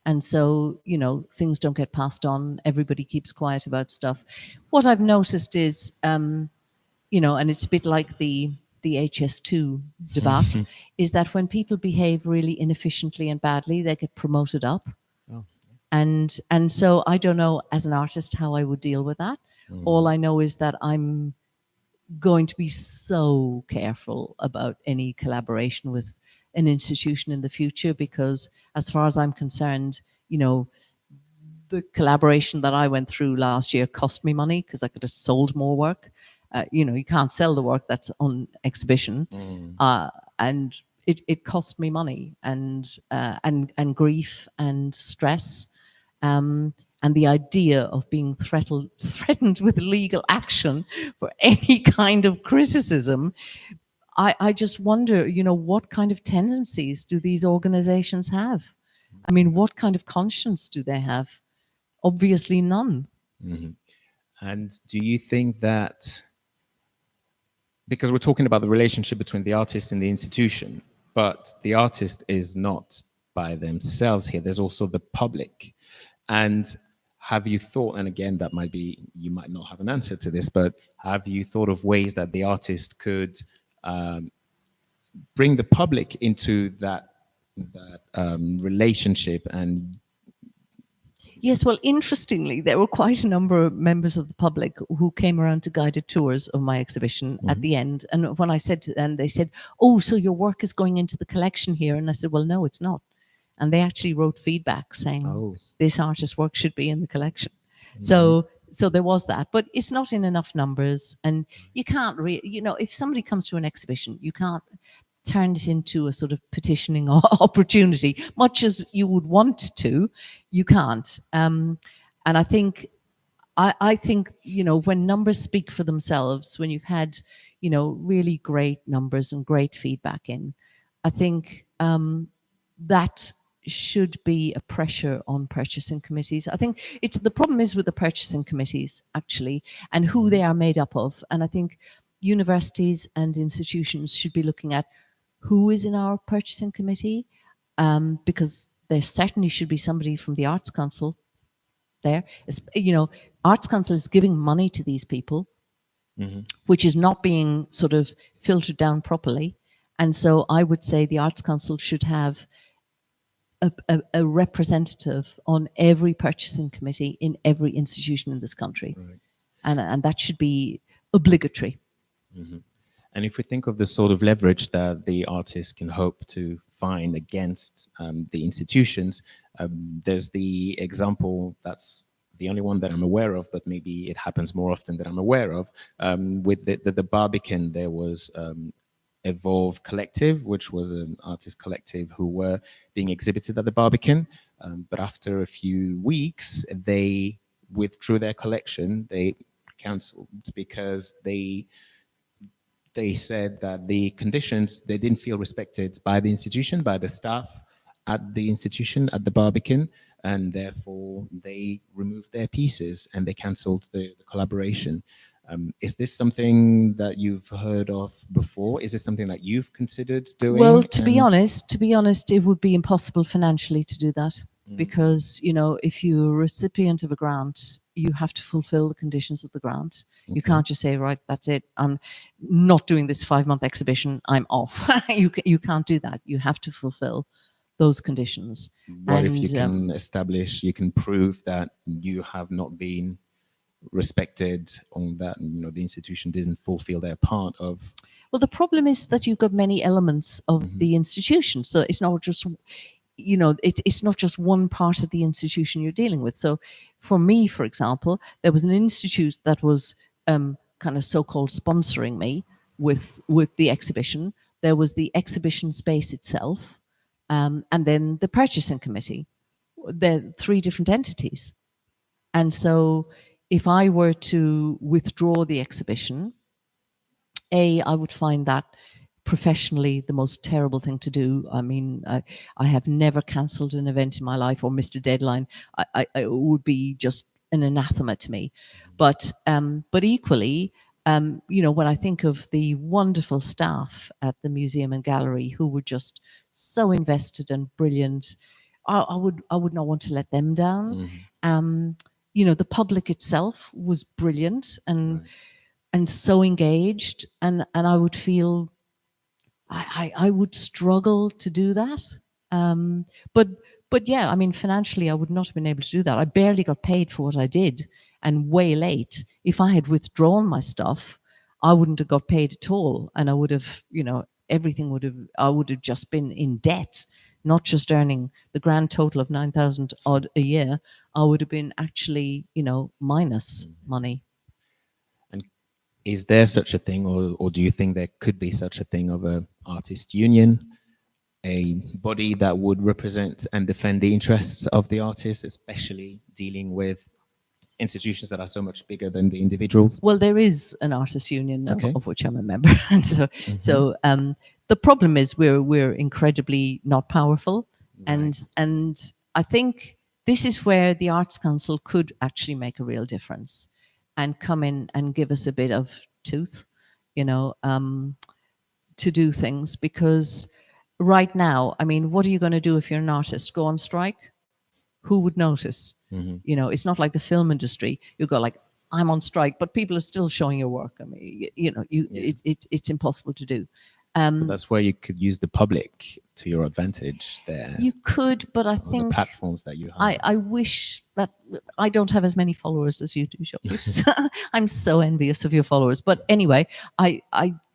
Speaker 1: And so, you know, things don't get passed on. Everybody keeps quiet about stuff. What I've noticed is, you know, and it's a bit like the HS2 debacle, is that when people behave really inefficiently and badly, they get promoted up.
Speaker 2: Oh.
Speaker 1: And so I don't know as an artist how I would deal with that. All I know is that I'm going to be so careful about any collaboration with an institution in the future, because as far as I'm concerned, you know, the collaboration that I went through last year cost me money because I could have sold more work. You know, you can't sell the work that's on exhibition, and it cost me money and grief and stress. And the idea of being threatened with legal action for any kind of criticism, I just wonder, you know, what kind of tendencies do these organizations have? I mean, what kind of conscience do they have? Obviously none.
Speaker 2: And do you think that, because we're talking about the relationship between the artist and the institution, but the artist is not by themselves here, there's also the public. And have you thought, and again, that might be, you might not have an answer to this, but have you thought of ways that the artist could bring the public into that relationship and
Speaker 1: Yes, well, interestingly, there were quite a number of members of the public who came around to guided tours of my exhibition at the end. And when I said to them, they said, "Oh, so your work is going into the collection here?" And I said, "Well, no, it's not." And they actually wrote feedback saying
Speaker 2: Oh,
Speaker 1: this artist's work should be in the collection. So there was that, but it's not in enough numbers, and you can't if somebody comes to an exhibition, you can't turn it into a sort of petitioning opportunity, much as you would want to. You can't. And I think when numbers speak for themselves, when you've had really great numbers and great feedback in, I think that should be a pressure on purchasing committees. I think the problem is with the purchasing committees actually, and who they are made up of. And I think universities and institutions should be looking at who is in our purchasing committee, because there certainly should be somebody from the Arts Council there. Arts Council is giving money to these people, which is not being sort of filtered down properly. And so I would say the Arts Council should have a representative on every purchasing committee in every institution in this country.
Speaker 2: right.
Speaker 1: And that should be obligatory.
Speaker 2: And if we think of the sort of leverage that the artist can hope to find against the institutions, there's the example that's the only one that I'm aware of, but maybe it happens more often than I'm aware of. With the Barbican, there was Evolve Collective, which was an artist collective who were being exhibited at the Barbican. But after a few weeks, they withdrew their collection. They cancelled because they said that the conditions, they didn't feel respected by the institution, by the staff at the institution, at the Barbican, and therefore they removed their pieces and they cancelled the collaboration. Is this something that you've heard of before? Is this something that you've considered doing?
Speaker 1: Well, to be honest, it would be impossible financially to do that, because if you're a recipient of a grant, you have to fulfill the conditions of the grant. You can't just say, right, that's it, I'm not doing this 5-month exhibition, I'm off. You can't do that. You have to fulfill those conditions.
Speaker 2: What if you can establish, you can prove that you have not been respected on that, the institution didn't fulfill their part of?
Speaker 1: Well, the problem is that you've got many elements of the institution, so it's not just it's not just one part of the institution you're dealing with. So for me, for example, there was an institute that was kind of so-called sponsoring me with the exhibition. There was the exhibition space itself, and then the purchasing committee. They're 3 different entities. And so if I were to withdraw the exhibition, I would find that professionally the most terrible thing to do. I mean, I have never cancelled an event in my life or missed a deadline. It would be just an anathema to me. But equally, when I think of the wonderful staff at the museum and gallery who were just so invested and brilliant, I would not want to let them down. The public itself was brilliant and so engaged, and I would feel I would struggle to do that. But yeah, I mean, financially, I would not have been able to do that. I barely got paid for what I did, and way late. If I had withdrawn my stuff, I wouldn't have got paid at all, and I would have, I would have just been in debt, not just earning the grand total of 9,000 odd a year. I would have been actually, minus money.
Speaker 2: Is there such a thing, or do you think there could be such a thing of an artist union, a body that would represent and defend the interests of the artists, especially dealing with institutions that are so much bigger than the individuals?
Speaker 1: Well, there is an artists union
Speaker 2: Okay.
Speaker 1: of which I'm a member, and so the problem is we're incredibly not powerful, and I think this is where the Arts Council could actually make a real difference and come in and give us a bit of tooth, to do things. Because right now, I mean, what are you going to do if you're an artist? Go on strike? Who would notice? It's not like the film industry. You go like, I'm on strike, but people are still showing your work. I mean, it's impossible to do.
Speaker 2: But that's where you could use the public to your advantage there,
Speaker 1: You could, but I
Speaker 2: or the
Speaker 1: think
Speaker 2: platforms that you have.
Speaker 1: I wish that I don't have as many followers as you do, Joris. I'm so envious of your followers. But anyway, I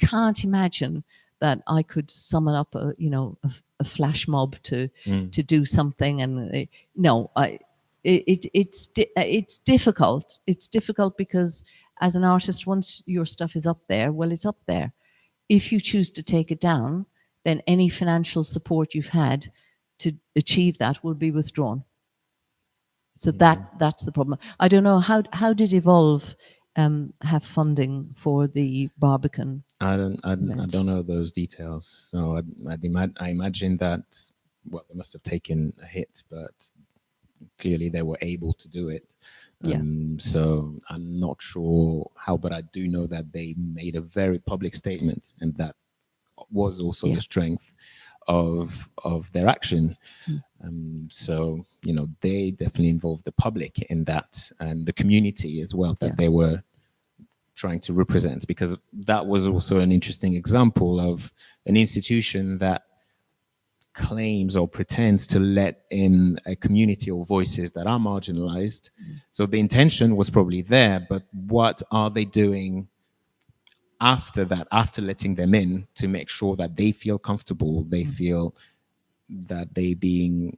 Speaker 1: can't imagine that I could summon up a flash mob to do something. And no, it's difficult. It's difficult because as an artist, once your stuff is up there, well, it's up there. If you choose to take it down, then any financial support you've had to achieve that will be withdrawn. So that's the problem. I don't know how did Evolve have funding for the Barbican
Speaker 2: I
Speaker 1: event?
Speaker 2: don't know those details. So I imagine that, well, they must have taken a hit, but clearly they were able to do it.
Speaker 1: Yeah.
Speaker 2: So I'm not sure how, but I do know that they made a very public statement, and that was also
Speaker 1: Yeah.
Speaker 2: the strength of their action. So they definitely involved the public in that, and the community as well, that
Speaker 1: Yeah.
Speaker 2: they were trying to represent, because that was also an interesting example of an institution that claims or pretends to let in a community or voices that are marginalized. So the intention was probably there, but what are they doing after that, after letting them in, to make sure that they feel comfortable, they feel that they being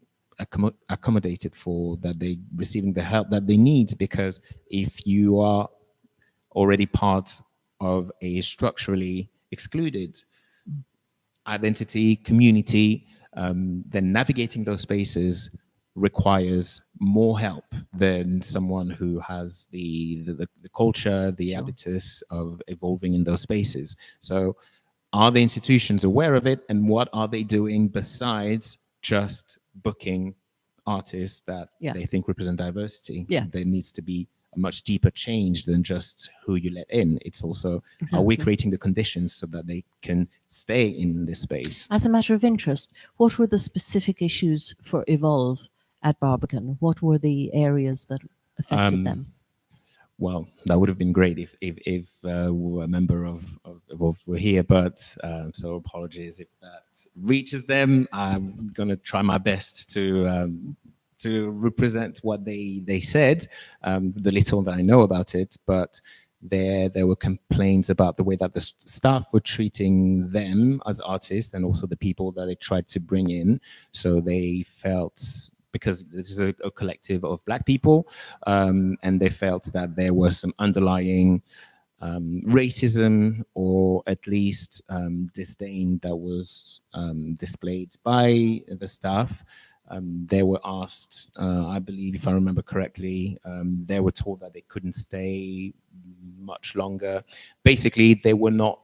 Speaker 2: accommodated for, that they receiving the help that they need? Because if you are already part of a structurally excluded identity, community, then navigating those spaces requires more help than someone who has the culture, the habitus of evolving in those spaces. So are the institutions aware of it, and what are they doing besides just booking artists that
Speaker 1: Yeah.
Speaker 2: they think represent diversity?
Speaker 1: Yeah.
Speaker 2: There needs to be a much deeper change than just who you let in. It's also, are we
Speaker 1: Exactly.
Speaker 2: creating the conditions so that they can stay in this space?
Speaker 1: As a matter of interest, what were the specific issues for Evolve at Barbican? What were the areas that affected them?
Speaker 2: Well, that would have been great if a member of Evolved were here, but so apologies if that reaches them. I'm gonna try my best to represent what they said, the little that I know about it. But there were complaints about the way that the staff were treating them as artists, and also the people that they tried to bring in. So they felt, because this is a collective of Black people, and they felt that there was some underlying racism, or at least disdain, that was displayed by the staff. They were asked, I believe, if I remember correctly, they were told that they couldn't stay much longer. Basically, they were not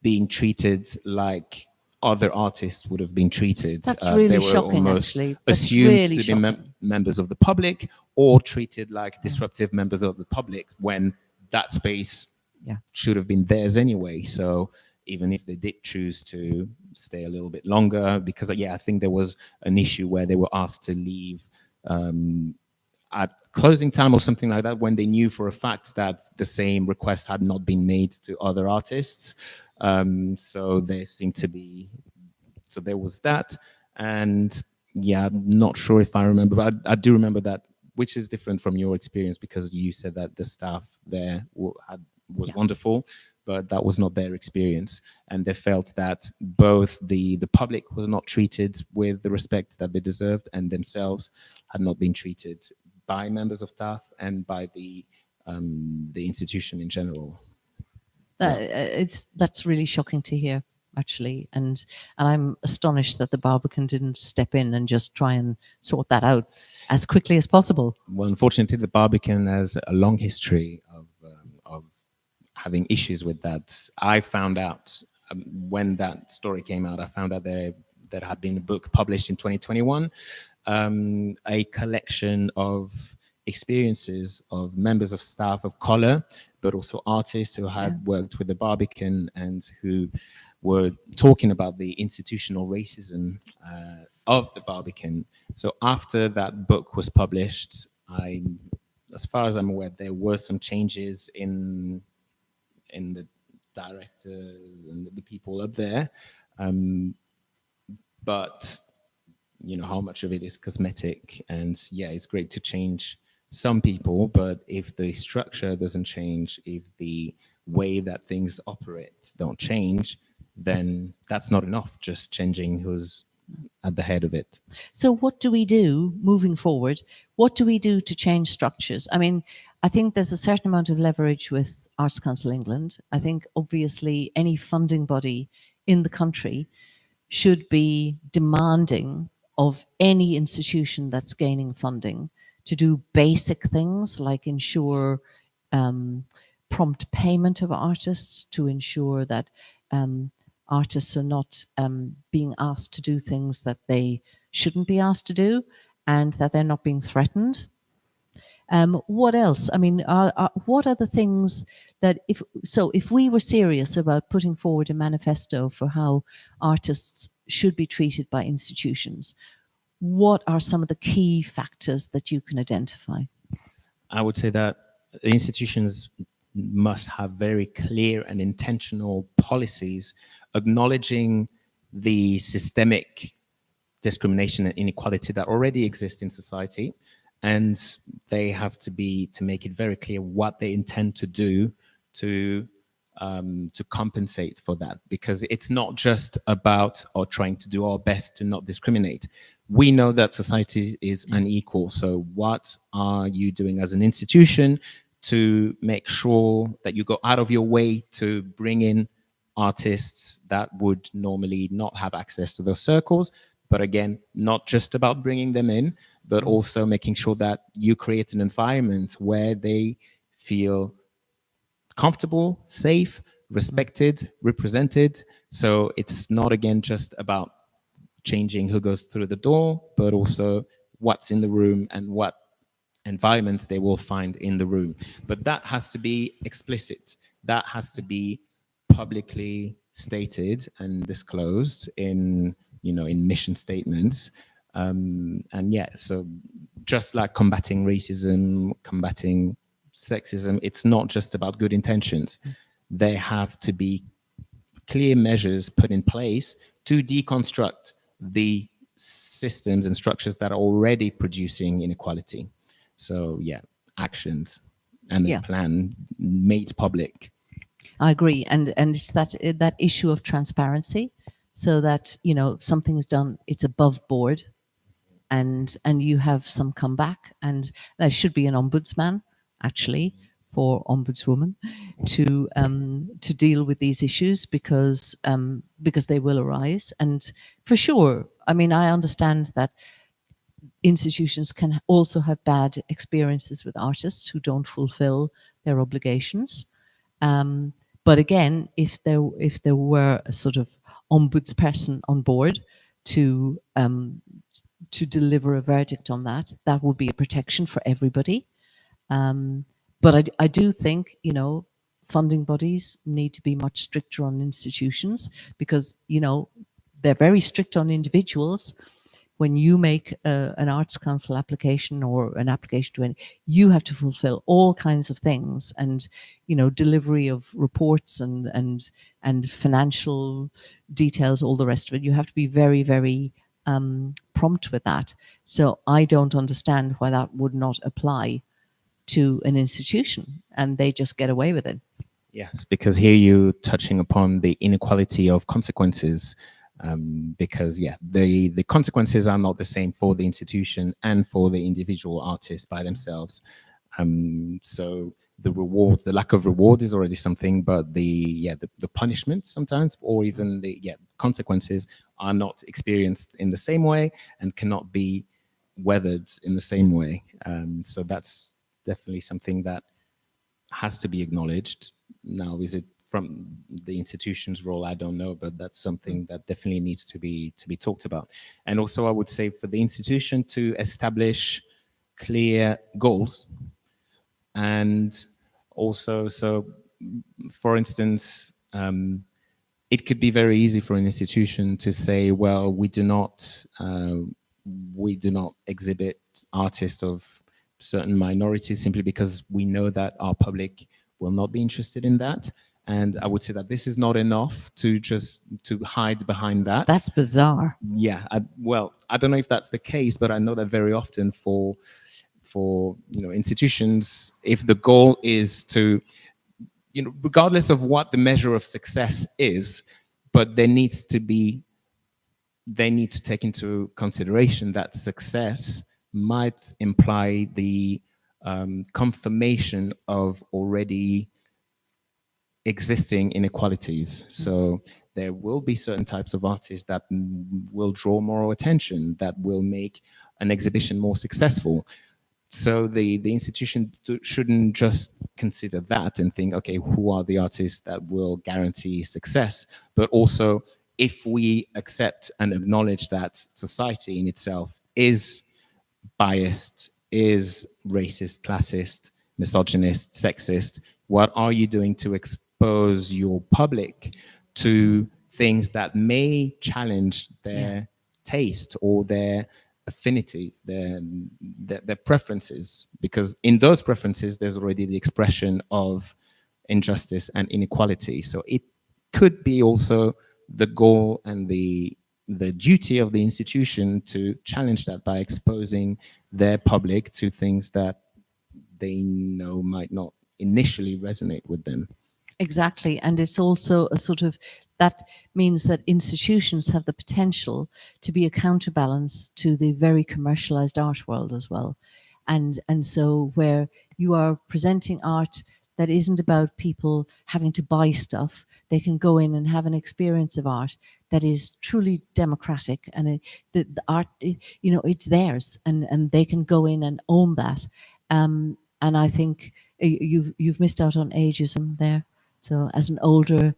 Speaker 2: being treated like other artists would have been treated.
Speaker 1: That's
Speaker 2: They
Speaker 1: really
Speaker 2: were
Speaker 1: shocking,
Speaker 2: almost
Speaker 1: actually. That's
Speaker 2: assumed
Speaker 1: really
Speaker 2: to be
Speaker 1: shocking.
Speaker 2: members of the public, or treated like disruptive members of the public, when that space
Speaker 1: Yeah.
Speaker 2: should have been theirs anyway. So even if they did choose to stay a little bit longer, because I think there was an issue where they were asked to leave at closing time or something like that, when they knew for a fact that the same request had not been made to other artists. So there seemed to be, so there was that. And I'm not sure if I remember, but I do remember that, which is different from your experience, because you said that the staff there was wonderful, but that was not their experience. And they felt that both the public was not treated with the respect that they deserved, and themselves had not been treated by members of staff and by the institution in general.
Speaker 1: That's really shocking to hear, actually, and I'm astonished that the Barbican didn't step in and just try and sort that out as quickly as possible.
Speaker 2: Well, unfortunately, the Barbican has a long history of having issues with that. I found out when that story came out. I found out there had been a book published in 2021, a collection of experiences of members of staff of color, but also artists who had worked with the Barbican, and who were talking about the institutional racism of the Barbican. So after that book was published, as far as I'm aware, there were some changes in the directors and the people up there. But how much of it is cosmetic? And yeah, it's great to change some people, but if the structure doesn't change, if the way that things operate don't change, then that's not enough. Just changing who's at the head of it.
Speaker 1: So, what do we do moving forward? What do we do to change structures? I mean, I think there's a certain amount of leverage with Arts Council England. I think obviously any funding body in the country should be demanding of any institution that's gaining funding to do basic things like ensure prompt payment of artists, to ensure that artists are not being asked to do things that they shouldn't be asked to do, and that they're not being threatened. What else? I mean, what are the things that if we were serious about putting forward a manifesto for how artists should be treated by institutions, what are some of the key factors that you can identify?
Speaker 2: I would say that institutions must have very clear and intentional policies acknowledging the systemic discrimination and inequality that already exists in society, and they have to make it very clear what they intend to do to compensate for that, because it's not just about or trying to do our best to not discriminate. We know that society is unequal, so what are you doing as an institution to make sure that you go out of your way to bring in artists that would normally not have access to those circles? But again, not just about bringing them in, but also making sure that you create an environment where they feel comfortable, safe, respected, represented. So it's not, again, just about changing who goes through the door, but also what's in the room and what environment they will find in the room. But that has to be explicit. That has to be publicly stated and disclosed in mission statements. And yeah, so just like combating racism, combating sexism, it's not just about good intentions. There have to be clear measures put in place to deconstruct the systems and structures that are already producing inequality. So yeah, actions and a plan made public.
Speaker 1: I agree, and it's that issue of transparency, so that something is done, it's above board, and you have some comeback, and there should be an ombudsman actually, for ombudswoman to deal with these issues, because they will arise. And for sure, I mean, I understand that institutions can also have bad experiences with artists who don't fulfill their obligations. But again, if there were a sort of ombudsperson on board to deliver a verdict on that, that would be a protection for everybody. But I do think funding bodies need to be much stricter on institutions, because they're very strict on individuals. When you make an Arts Council application or an application to any, you have to fulfill all kinds of things, and delivery of reports and financial details, all the rest of it. You have to be very, very prompt with that. So I don't understand why that would not apply to an institution and they just get away with it.
Speaker 2: Yes, because here you're touching upon the inequality of consequences. Because the consequences are not the same for the institution and for the individual artist by themselves. So the lack of reward is already something, but the punishment sometimes, or even the consequences, are not experienced in the same way and cannot be weathered in the same way. So that's definitely something that has to be acknowledged. Now, is it from the institution's role? I don't know, but that's something that definitely needs to be talked about. And also, I would say for the institution to establish clear goals, and also, so for instance, it could be very easy for an institution to say, well, we do not exhibit artists of certain minorities simply because we know that our public will not be interested in that. And I would say that this is not enough to just to hide behind that.
Speaker 1: That's bizarre.
Speaker 2: Yeah, well, I don't know if that's the case, but I know that very often for institutions, if the goal is to, regardless of what the measure of success is, but they need to take into consideration that success might imply the confirmation of already existing inequalities. So there will be certain types of artists that will draw more attention, that will make an exhibition more successful. So the institution shouldn't just consider that and think, okay, who are the artists that will guarantee success? But also, if we accept and acknowledge that society in itself is biased, is racist, classist, misogynist, sexist, what are you doing to expose your public to things that may challenge their taste or their affinities, their preferences? Because in those preferences, there's already the expression of injustice and inequality. So it could be also the goal and the duty of the institution to challenge that by exposing their public to things that they know might not initially resonate with them.
Speaker 1: Exactly. And it's also a sort of, that means that institutions have the potential to be a counterbalance to the very commercialized art world as well. And so where you are presenting art that isn't about people having to buy stuff, they can go in and have an experience of art that is truly democratic, and the art, it's theirs, and they can go in and own that. And I think you've missed out on ageism there. So as an older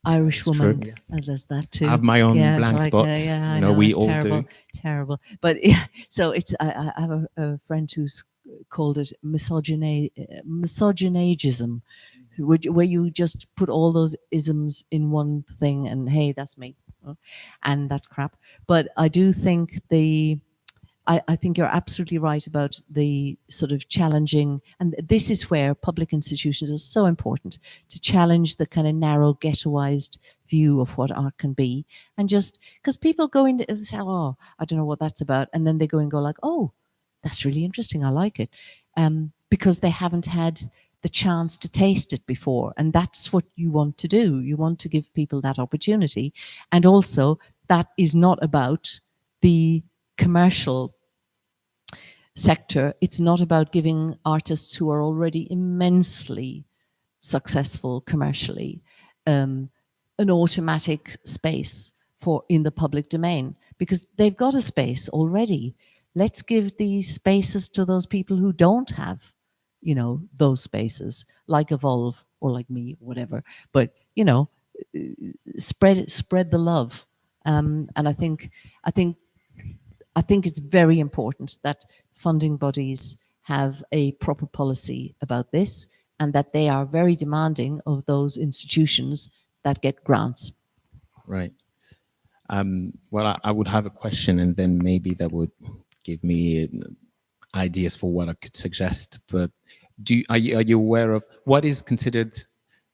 Speaker 1: Irish woman,
Speaker 2: Yes.
Speaker 1: and there's that too.
Speaker 2: I have my own blank
Speaker 1: like,
Speaker 2: spots.
Speaker 1: I know,
Speaker 2: we
Speaker 1: it's
Speaker 2: all
Speaker 1: terrible,
Speaker 2: do.
Speaker 1: terrible. But yeah, so it's, I have a friend who's called it misogynagism, where you just put all those isms in one thing, and hey, that's me, and that's crap. But I do think I think you're absolutely right about the sort of challenging, and this is where public institutions are so important, to challenge the kind of narrow, ghettoized view of what art can be. And just because people go in and say, oh, I don't know what that's about, and then they go and go like, oh, that's really interesting, I like it, because they haven't had the chance to taste it before. And that's what you want to do. You want to give people that opportunity. And also, that is not about the commercial sector. It's not about giving artists who are already immensely successful commercially an automatic space for in the public domain, because they've got a space already. Let's give these spaces to those people who don't have, those spaces, like Evolve or like me, or whatever. But spread the love. And I think it's very important that funding bodies have a proper policy about this, and that they are very demanding of those institutions that get grants.
Speaker 2: Right. Well, I would have a question, and then maybe that would give me ideas for what I could suggest. But are you aware of what is considered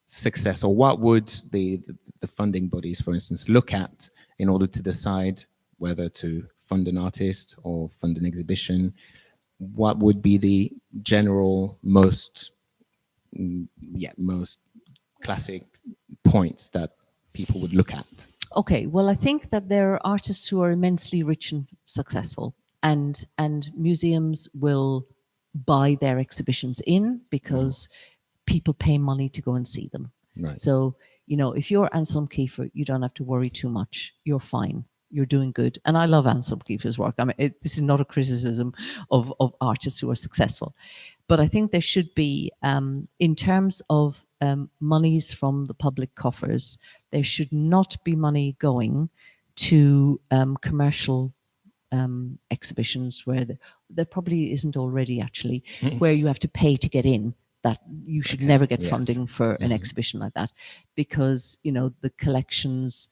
Speaker 2: success, or what would the funding bodies, for instance, look at in order to decide whether to fund an artist or fund an exhibition? What would be the general most classic points that people would look at?
Speaker 1: Okay, well, I think that there are artists who are immensely rich and successful, and museums will buy their exhibitions in because people pay money to go and see them.
Speaker 2: Right.
Speaker 1: So, if you're Anselm Kiefer, you don't have to worry too much. You're fine. You're doing good. And I love Anselm Kiefer's work. I mean, this is not a criticism of artists who are successful. But I think there should be, in terms of monies from the public coffers, there should not be money going to commercial exhibitions where there probably isn't already, actually, where you have to pay to get in. That you should never get funding for an exhibition like that, because the collections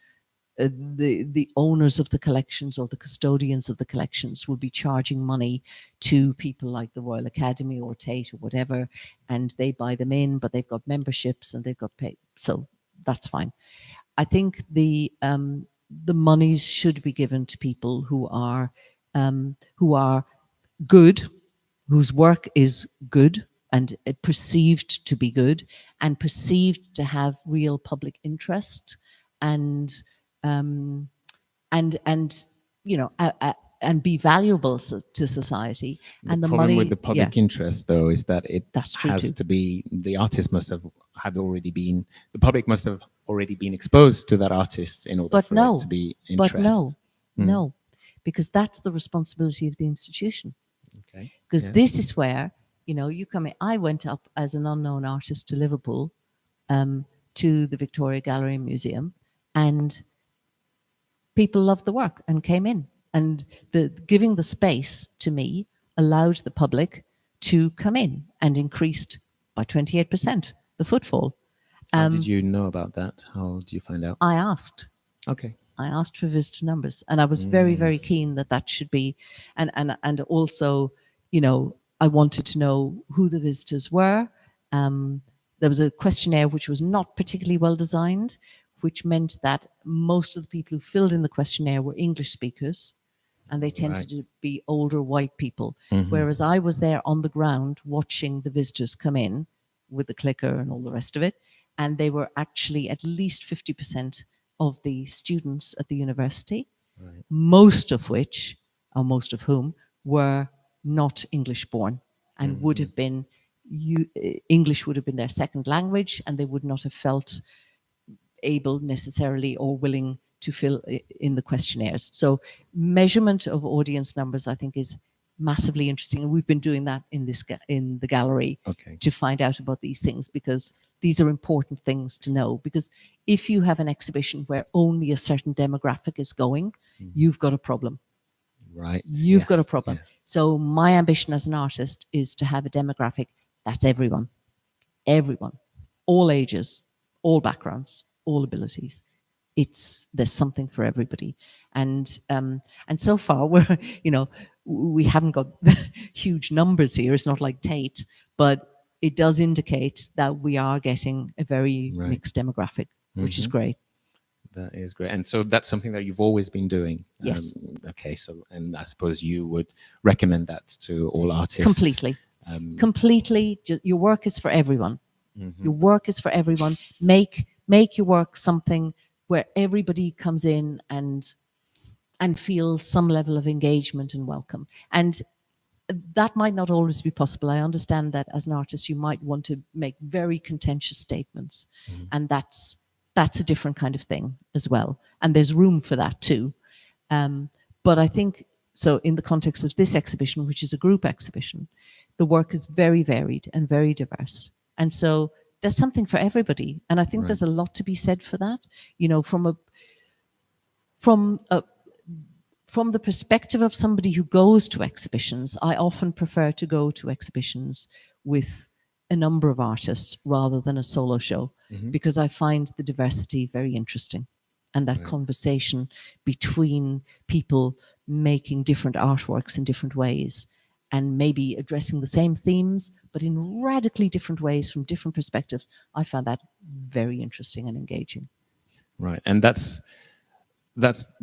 Speaker 1: the owners of the collections or the custodians of the collections will be charging money to people like the Royal Academy or Tate or whatever, and they buy them in, but they've got memberships and they've got pay. So that's fine. I think the monies should be given to people who are good, whose work is good and perceived to be good and perceived to have real public interest and you know and be valuable to society.
Speaker 2: The
Speaker 1: And the
Speaker 2: problem
Speaker 1: money,
Speaker 2: with the public interest, though, is that it
Speaker 1: That's true
Speaker 2: has
Speaker 1: too.
Speaker 2: to be, the artist must have already been, the public must have already been exposed to that artist in order
Speaker 1: But
Speaker 2: for
Speaker 1: no,
Speaker 2: it to be
Speaker 1: but
Speaker 2: interest.
Speaker 1: no, because that's the responsibility of the institution.
Speaker 2: Okay.
Speaker 1: Because
Speaker 2: Yeah.
Speaker 1: this is where, you know, you come in. I went up as an unknown artist to Liverpool, to the Victoria Gallery and Museum, and people loved the work and came in. And giving the space to me allowed the public to come in and increased by 28% the footfall.
Speaker 2: How did you know about that? How did you find out?
Speaker 1: I asked.
Speaker 2: Okay.
Speaker 1: I asked for visitor numbers, and I was very, very keen that that should be, and also, you know, I wanted to know who the visitors were. There was a questionnaire which was not particularly well designed, which meant that most of the people who filled in the questionnaire were English speakers, and they tended to be older white people. Whereas I was there on the ground watching the visitors come in with the clicker and all the rest of it, and they were actually at least 50% of the students at the university, most of which, or most of whom, were not English born and would have been, English would have been their second language, and they would not have felt able necessarily or willing to fill in the questionnaires. So measurement of audience numbers, I think, is massively interesting, and we've been doing that in the gallery to find out about these things, because these are important things to know. Because if you have an exhibition where only a certain demographic is going, you've got a problem.
Speaker 2: Right.
Speaker 1: You've got a problem. So my ambition as an artist is to have a demographic that's everyone, all ages, all backgrounds, all abilities. There's something for everybody, and so far we haven't got huge numbers here. It's not like Tate, but it does indicate that we are getting a very mixed demographic, which is great.
Speaker 2: That is great. And so that's something that you've always been doing.
Speaker 1: Yes.
Speaker 2: Okay. So, and I suppose you would recommend that to all artists.
Speaker 1: Completely. Completely. Your work is for everyone. Your work is for everyone. Make your work something where everybody comes in and feels some level of engagement and welcome. And that might not always be possible. I understand that as an artist, you might want to make very contentious statements, and that's a different kind of thing as well. And there's room for that too. But I think, so in the context of this exhibition, which is a group exhibition, the work is very varied and very diverse. And so there's something for everybody. And I think there's a lot to be said for that. You know, from the perspective of somebody who goes to exhibitions, I often prefer to go to exhibitions with a number of artists rather than a solo show, because I find the diversity very interesting, and that conversation between people making different artworks in different ways and maybe addressing the same themes but in radically different ways from different perspectives. I found that very interesting and engaging.
Speaker 2: Right. And that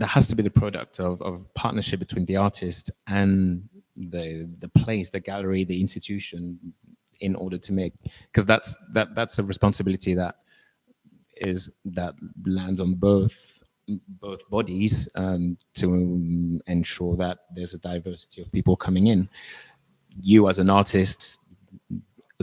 Speaker 2: has to be the product of partnership between the artist and the place, the gallery, the institution, in order to make, because that's a responsibility that lands on both bodies, to ensure that there's a diversity of people coming in. You as an artist,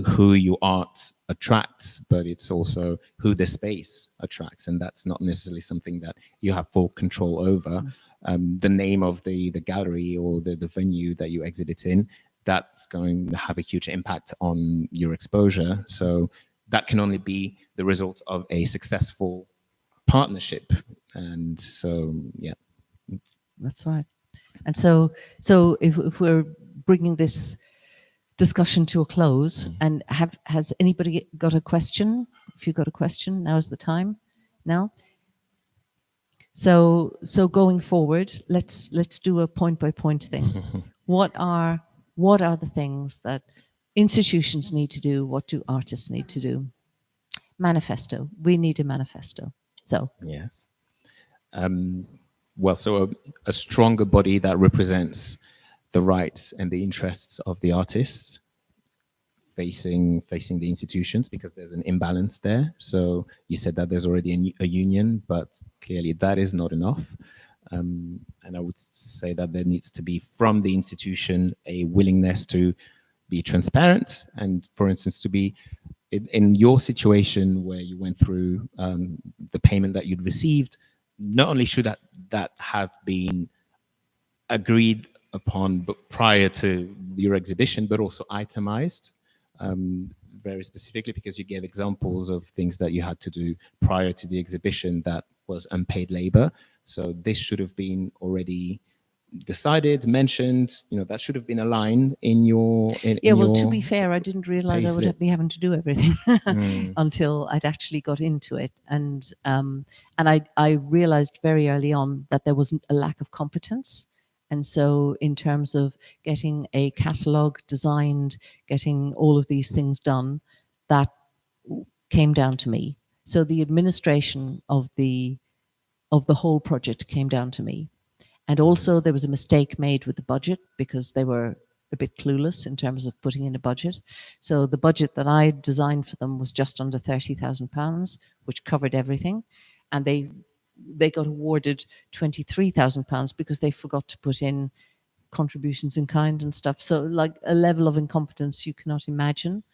Speaker 2: who your art attracts, but it's also who the space attracts, and that's not necessarily something that you have full control over. The name of the gallery or the venue that you exhibit in, that's going to have a huge impact on your exposure. So that can only be the result of a successful partnership. And so, yeah.
Speaker 1: That's right. And so if we're bringing this discussion to a close, and has anybody got a question? If you've got a question, now's the time. Now, So going forward, let's do a point by point thing. What are the things that institutions need to do? What do artists need to do? Manifesto. We need a manifesto. So
Speaker 2: Yes. Well, so a stronger body that represents the rights and the interests of the artists facing the institutions, because there's an imbalance there. So you said that there's already a union, but clearly that is not enough. And I would say that there needs to be from the institution a willingness to be transparent, and, for instance, to be in your situation where you went through the payment that you'd received. Not only should that have been agreed upon but prior to your exhibition, but also itemized very specifically, because you gave examples of things that you had to do prior to the exhibition that was unpaid labor. So this should have been already decided, mentioned. That should have been a line in your
Speaker 1: yeah,
Speaker 2: in
Speaker 1: well, to
Speaker 2: your
Speaker 1: be fair, I didn't realize I would
Speaker 2: payslip.
Speaker 1: be having to do everything until I'd actually got into it, and I realized very early on that there wasn't a lack of competence. And so, in terms of getting a catalogue designed, getting all of these things done, that came down to me. So the administration of the whole project came down to me. And also, there was a mistake made with the budget because they were a bit clueless in terms of putting in a budget. So the budget that I designed for them was just under £30,000, which covered everything, and they got awarded £23,000 because they forgot to put in contributions in kind and stuff. So, like, a level of incompetence you cannot imagine.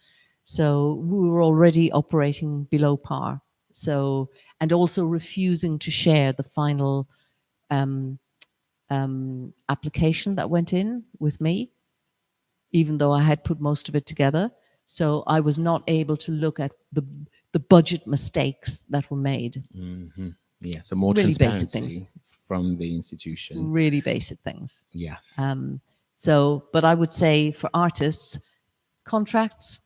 Speaker 1: So we were already operating below par. So, and also refusing to share the final application that went in with me, even though I had put most of it together. So I was not able to look at the budget mistakes that were made.
Speaker 2: Yeah, so more
Speaker 1: Really basic things.
Speaker 2: transparency from the institution.
Speaker 1: Really basic things.
Speaker 2: Yes.
Speaker 1: So, but I would say for artists, contracts,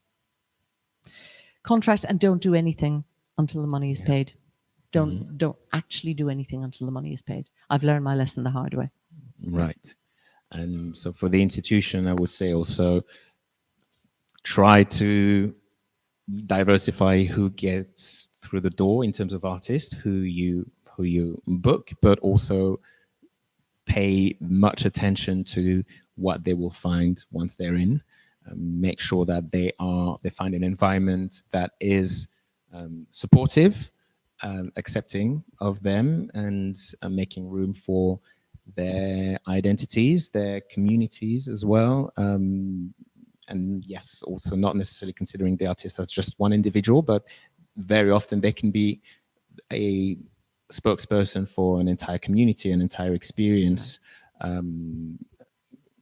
Speaker 1: and don't do anything until the money is paid. Don't actually do anything until the money is paid. I've learned my lesson the hard way.
Speaker 2: Right. And so for the institution, I would say also try to diversify who gets through the door in terms of artists, who you book, but also pay much attention to what they will find once they're in. Make sure that they find an environment that is supportive, accepting of them, and making room for their identities, their communities as well. And yes, also not necessarily considering the artist as just one individual, but very often they can be a spokesperson for an entire community, an entire experience.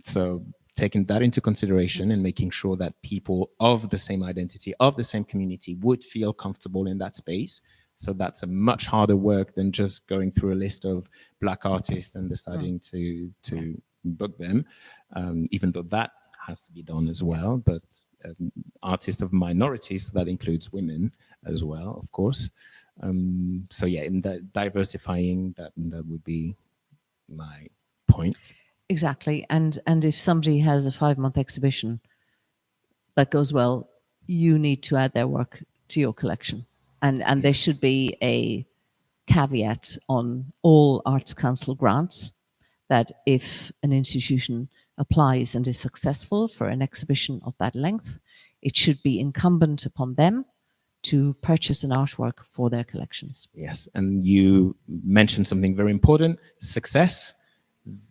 Speaker 2: So taking that into consideration and making sure that people of the same identity, of the same community, would feel comfortable in that space. So that's a much harder work than just going through a list of Black artists and deciding to book them, even though that has to be done as well. But artists of minorities, so that includes women as well, of course. So yeah, in that diversifying, that would be my point.
Speaker 1: Exactly. And if somebody has a 5-month exhibition that goes well, you need to add their work to your collection. And there should be a caveat on all Arts Council grants that if an institution applies and is successful for an exhibition of that length, it should be incumbent upon them to purchase an artwork for their collections.
Speaker 2: Yes, and you mentioned something very important: success.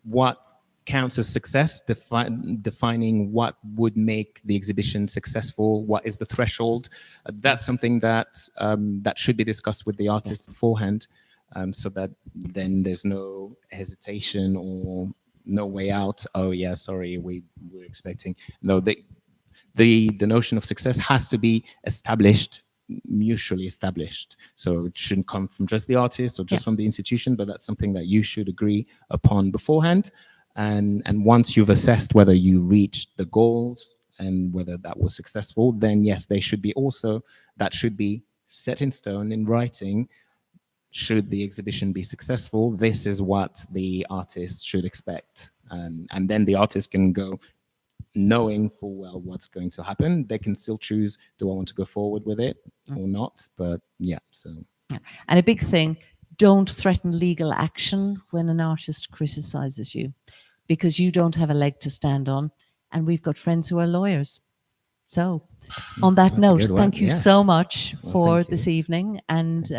Speaker 2: What counts as success? Defining what would make the exhibition successful. What is the threshold? That's something that that should be discussed with the artist beforehand, so that then there's no hesitation or no way out. Oh yeah, sorry, we're expecting. No, the notion of success has to be established, mutually established. So it shouldn't come from just the artist or just from the institution, but that's something that you should agree upon beforehand. And once you've assessed whether you reached the goals and whether that was successful, then yes, they should be also, that should be set in stone in writing, should the exhibition be successful, this is what the artist should expect. And then the artist can go knowing full well what's going to happen. They can still choose, do I want to go forward with it or not? But yeah, so.
Speaker 1: Yeah. And a big thing, don't threaten legal action when an artist criticizes you, because you don't have a leg to stand on. And we've got friends who are lawyers. So on that
Speaker 2: That's a
Speaker 1: note,
Speaker 2: good one.
Speaker 1: thank you
Speaker 2: Yes.
Speaker 1: so much
Speaker 2: Well,
Speaker 1: for
Speaker 2: thank
Speaker 1: this
Speaker 2: you.
Speaker 1: evening, and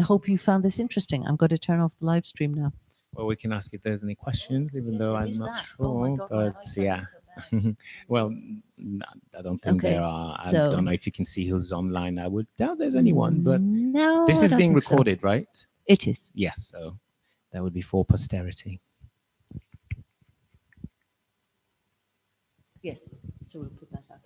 Speaker 1: hope you found this interesting. I'm going to turn off the live stream now.
Speaker 2: Well, we can ask if there's any questions, even
Speaker 1: Yes,
Speaker 2: though
Speaker 1: there
Speaker 2: I'm
Speaker 1: is
Speaker 2: not
Speaker 1: that.
Speaker 2: sure.
Speaker 1: Oh my God, my
Speaker 2: but
Speaker 1: eyesight
Speaker 2: yeah,
Speaker 1: is so bad.
Speaker 2: well, I don't think
Speaker 1: Okay,
Speaker 2: there are. I
Speaker 1: so-
Speaker 2: don't know if you can see who's online. I would doubt there's anyone, but
Speaker 1: No,
Speaker 2: this
Speaker 1: I
Speaker 2: is
Speaker 1: don't
Speaker 2: being
Speaker 1: think so.
Speaker 2: recorded, right?
Speaker 1: It is.
Speaker 2: Yes, so that would be for posterity.
Speaker 1: Yes. So we'll put that up.